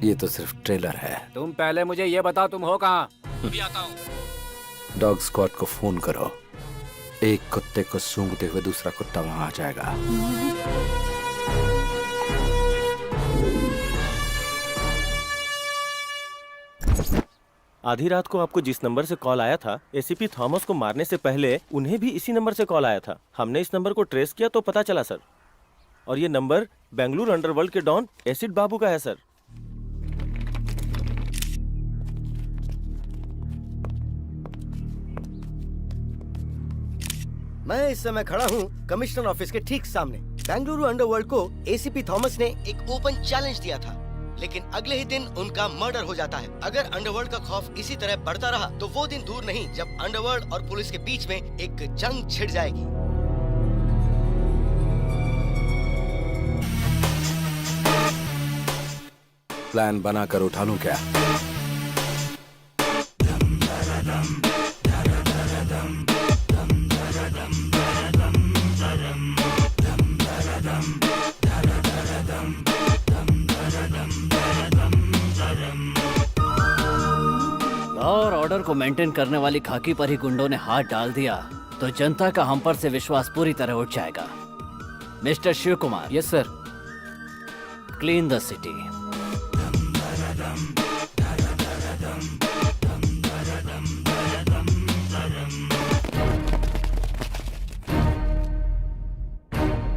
ये तो सिर्फ ट्रेलर है। तुम पहले मुझे ये बताओ तुम हो कहाँ? अभी आता हूँ। डॉग स्क्वाड को फोन करो। एक कुत्ते को सूंघते हुए दूसरा कुत्ता वहां आ जाएगा। आधी रात को आपको जिस नंबर से कॉल आया था, एसीपी थॉमस को मारने से पहले उन्हें भी इसी नंबर से कॉल आया था। हमने इस नंबर को ट्रेस किया तो पता चला सर, और ये नंबर बेंगलुरु अंडरवर्ल्ड के डॉन एसिड बाबू का है सर। मैं इस समय खड़ा हूँ कमिश्नर ऑफिस के ठीक सामने। बेंगलुरु अंडरवर्ल्ड को एसीपी थॉमस ने एक ओपन चैलेंज दिया था। लेकिन अगले ही दिन उनका मर्डर हो जाता है। अगर अंडरवर्ल्ड का खौफ इसी तरह बढ़ता रहा तो वो दिन दूर नहीं जब अंडरवर्ल्ड और पुलिस के बीच में एक जंग छिड़ जाएगी। प्लान बनाकर उठा लूं क्या? और ऑर्डर को मेंटेन करने वाली खाकी पर ही गुंडों ने हाथ डाल दिया तो जनता का हम पर से विश्वास पूरी तरह उठ जाएगा। Mister Shiv Kumar, yes sir. Clean the city.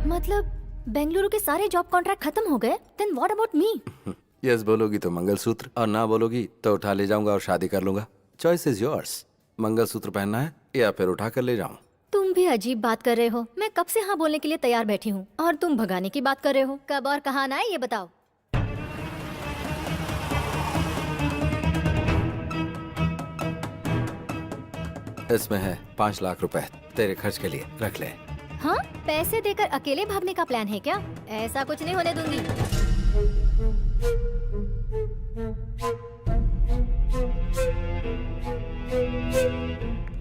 मतलब बेंगलुरु के सारे जॉब कॉन्ट्रैक्ट खत्म हो गए? Then what about me? Yes बोलोगी तो मंगलसूत्र, और ना बोलोगी तो उठा ले जाऊंगा और शादी कर लूंगा। Choice is yours. मंगलसूत्र पहनना है या फिर उठा कर ले जाऊं? तुम भी अजीब बात कर रहे हो। मैं कब से हाँ बोलने के लिए तैयार बैठी हूँ और तुम भगाने की बात कर रहे हो। कब और कहाँ आना है ये बताओ। इसमें है 5 लाख रुपए तेरे खर्च के लिए, रख ले। हाँ, पैसे देकर अकेले भागने का प्लान है क्या? ऐसा कुछ नहीं होने दूंगी।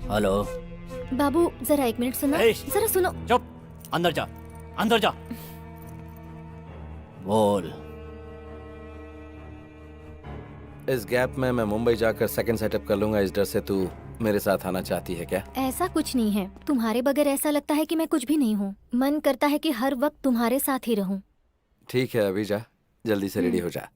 हेलो बाबू, जरा 1 मिनट सुनो। ए, जरा सुनो। चुप, अंदर जा, अंदर जा। बोल। इस गैप में मैं मुंबई जाकर सेकंड सेटअप कर लूंगा। इस डर से तू मेरे साथ आना चाहती है क्या? ऐसा कुछ नहीं है। तुम्हारे बगैर ऐसा लगता है कि मैं कुछ भी नहीं हूँ। मन करता है कि हर वक्त तुम्हारे साथ ही रहूँ। ठीक है, अभी जा, जल्दी से रेडी हो जा।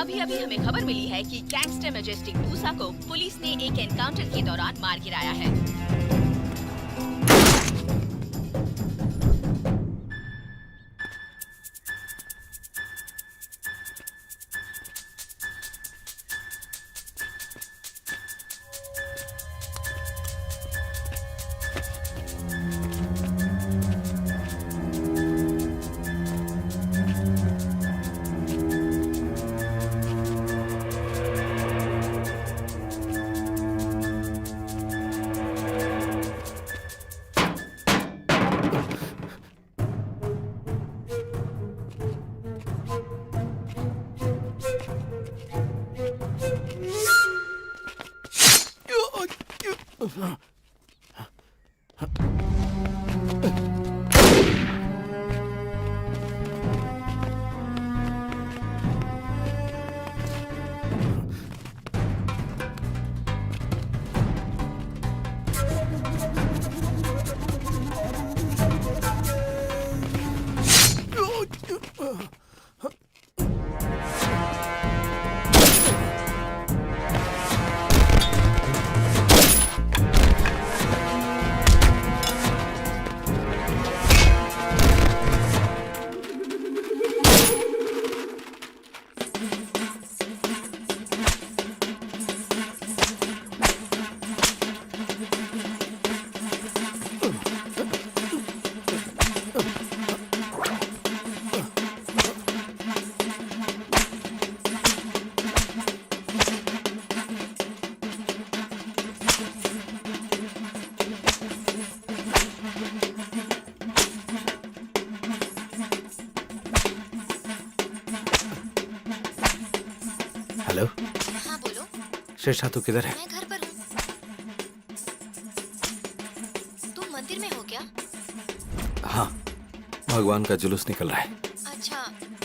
अभी अभी हमें खबर मिली है कि गैंगस्टर मैजेस्टिक मूसा को पुलिस ने एक एनकाउंटर के दौरान मार गिराया है। हेलो। हाँ बोलो। शेषा तू किधर है? मैं घर पर हूँ। तुम मंदिर में हो क्या? हाँ, भगवान का जुलूस निकल रहा है। अच्छा,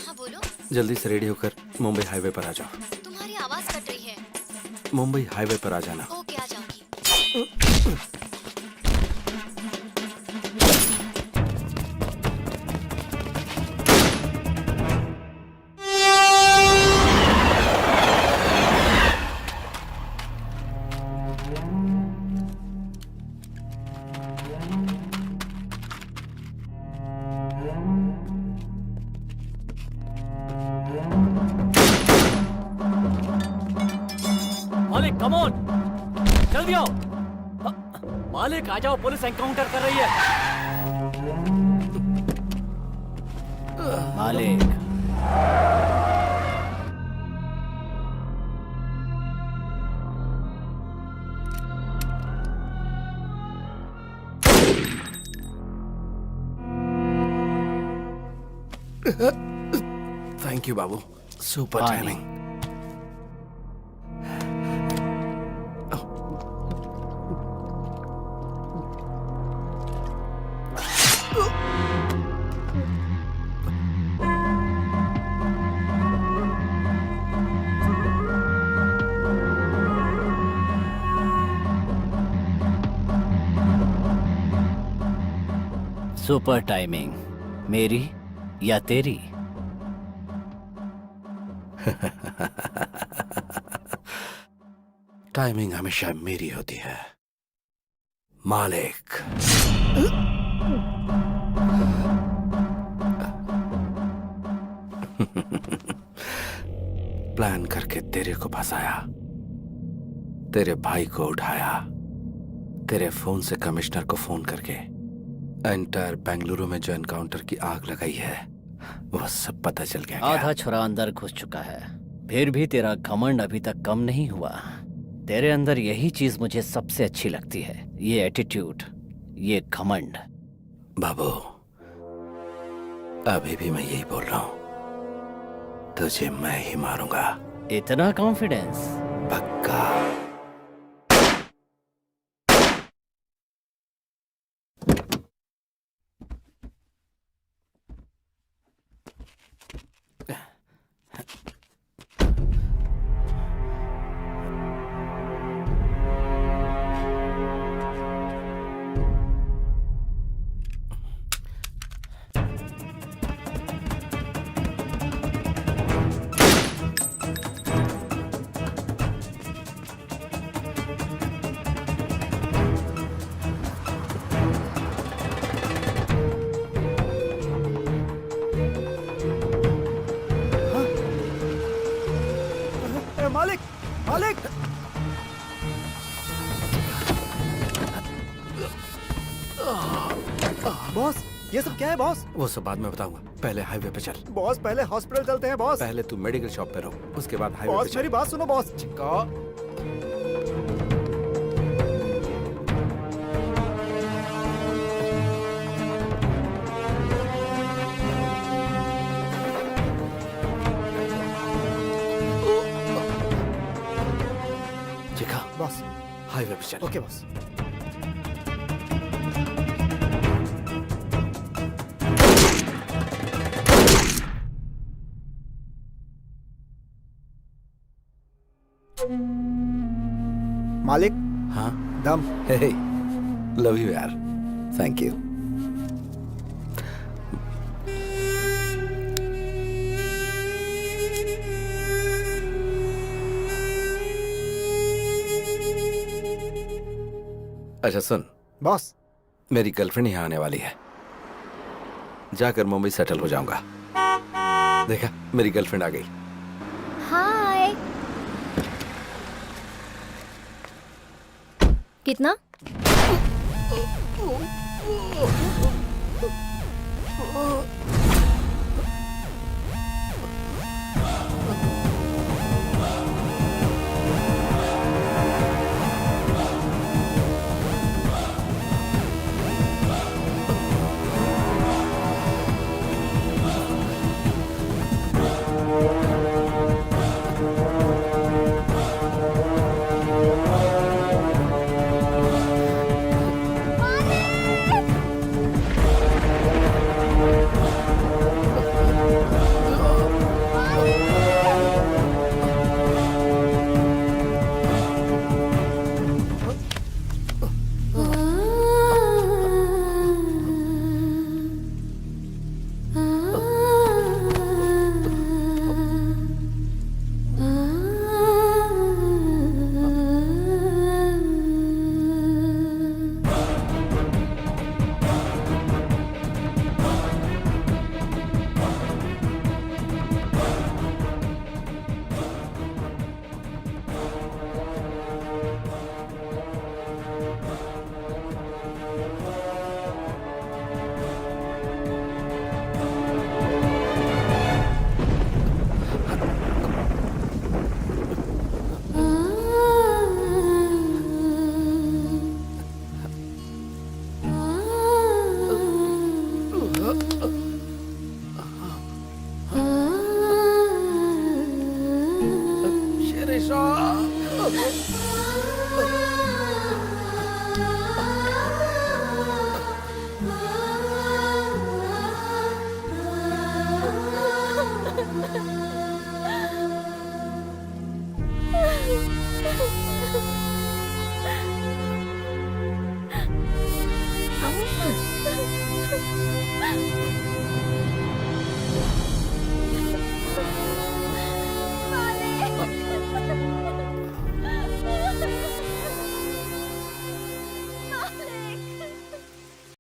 हाँ बोलो। जल्दी से रेडी होकर मुंबई हाईवे पर आ जाओ। तुम्हारी आवाज कट रही है। मुंबई हाईवे पर आ जाना। ओके, आ जाऊंगी। मालिक कम ऑन, जल्दी आओ। मालिक आ जाओ, पुलिस एनकाउंटर कर रही है। मालिक थैंक यू बाबू, सुपर हाँ, टाइमिंग। सुपर टाइमिंग, मेरी या तेरी? टाइमिंग हमेशा मेरी होती है मालिक। प्लान करके तेरे को फंसाया, तेरे भाई को उठाया, तेरे फोन से कमिश्नर को फोन करके एंटायर बेंगलुरु में जो एनकाउंटर की आग लगाई है वो सब पता चल गया। आधा छुरा अंदर घुस चुका है, फिर भी तेरा घमंड अभी तक कम नहीं हुआ। तेरे अंदर यही चीज मुझे सबसे अच्छी लगती है, ये एटीट्यूड, ये घमंड। बाबू, अभी भी मैं यही बोल रहा हूं, तुझे मैं ही मारूंगा। इतना कॉन्फिडेंस? पक्का। मालिक, मालिक! बॉस, ये सब क्या है बॉस? वो सब बाद में बताऊंगा, पहले हाईवे पे चल। बॉस पहले हॉस्पिटल चलते हैं बॉस। पहले तू मेडिकल शॉप पे रहो, उसके बाद हाईवे पे बॉस चल। मेरी बात सुनो बॉस। चिक्का। चिक्का, बॉस, हाईवे पे चल। Okay boss. मालिक, हाँ, दम। हे, लव यू यार, थैंक यू। अच्छा सुन बॉस, मेरी गर्लफ्रेंड यहाँ आने वाली है, जाकर मुंबई सेटल हो जाऊंगा। देखा, मेरी गर्लफ्रेंड आ गई। हाय। कितना?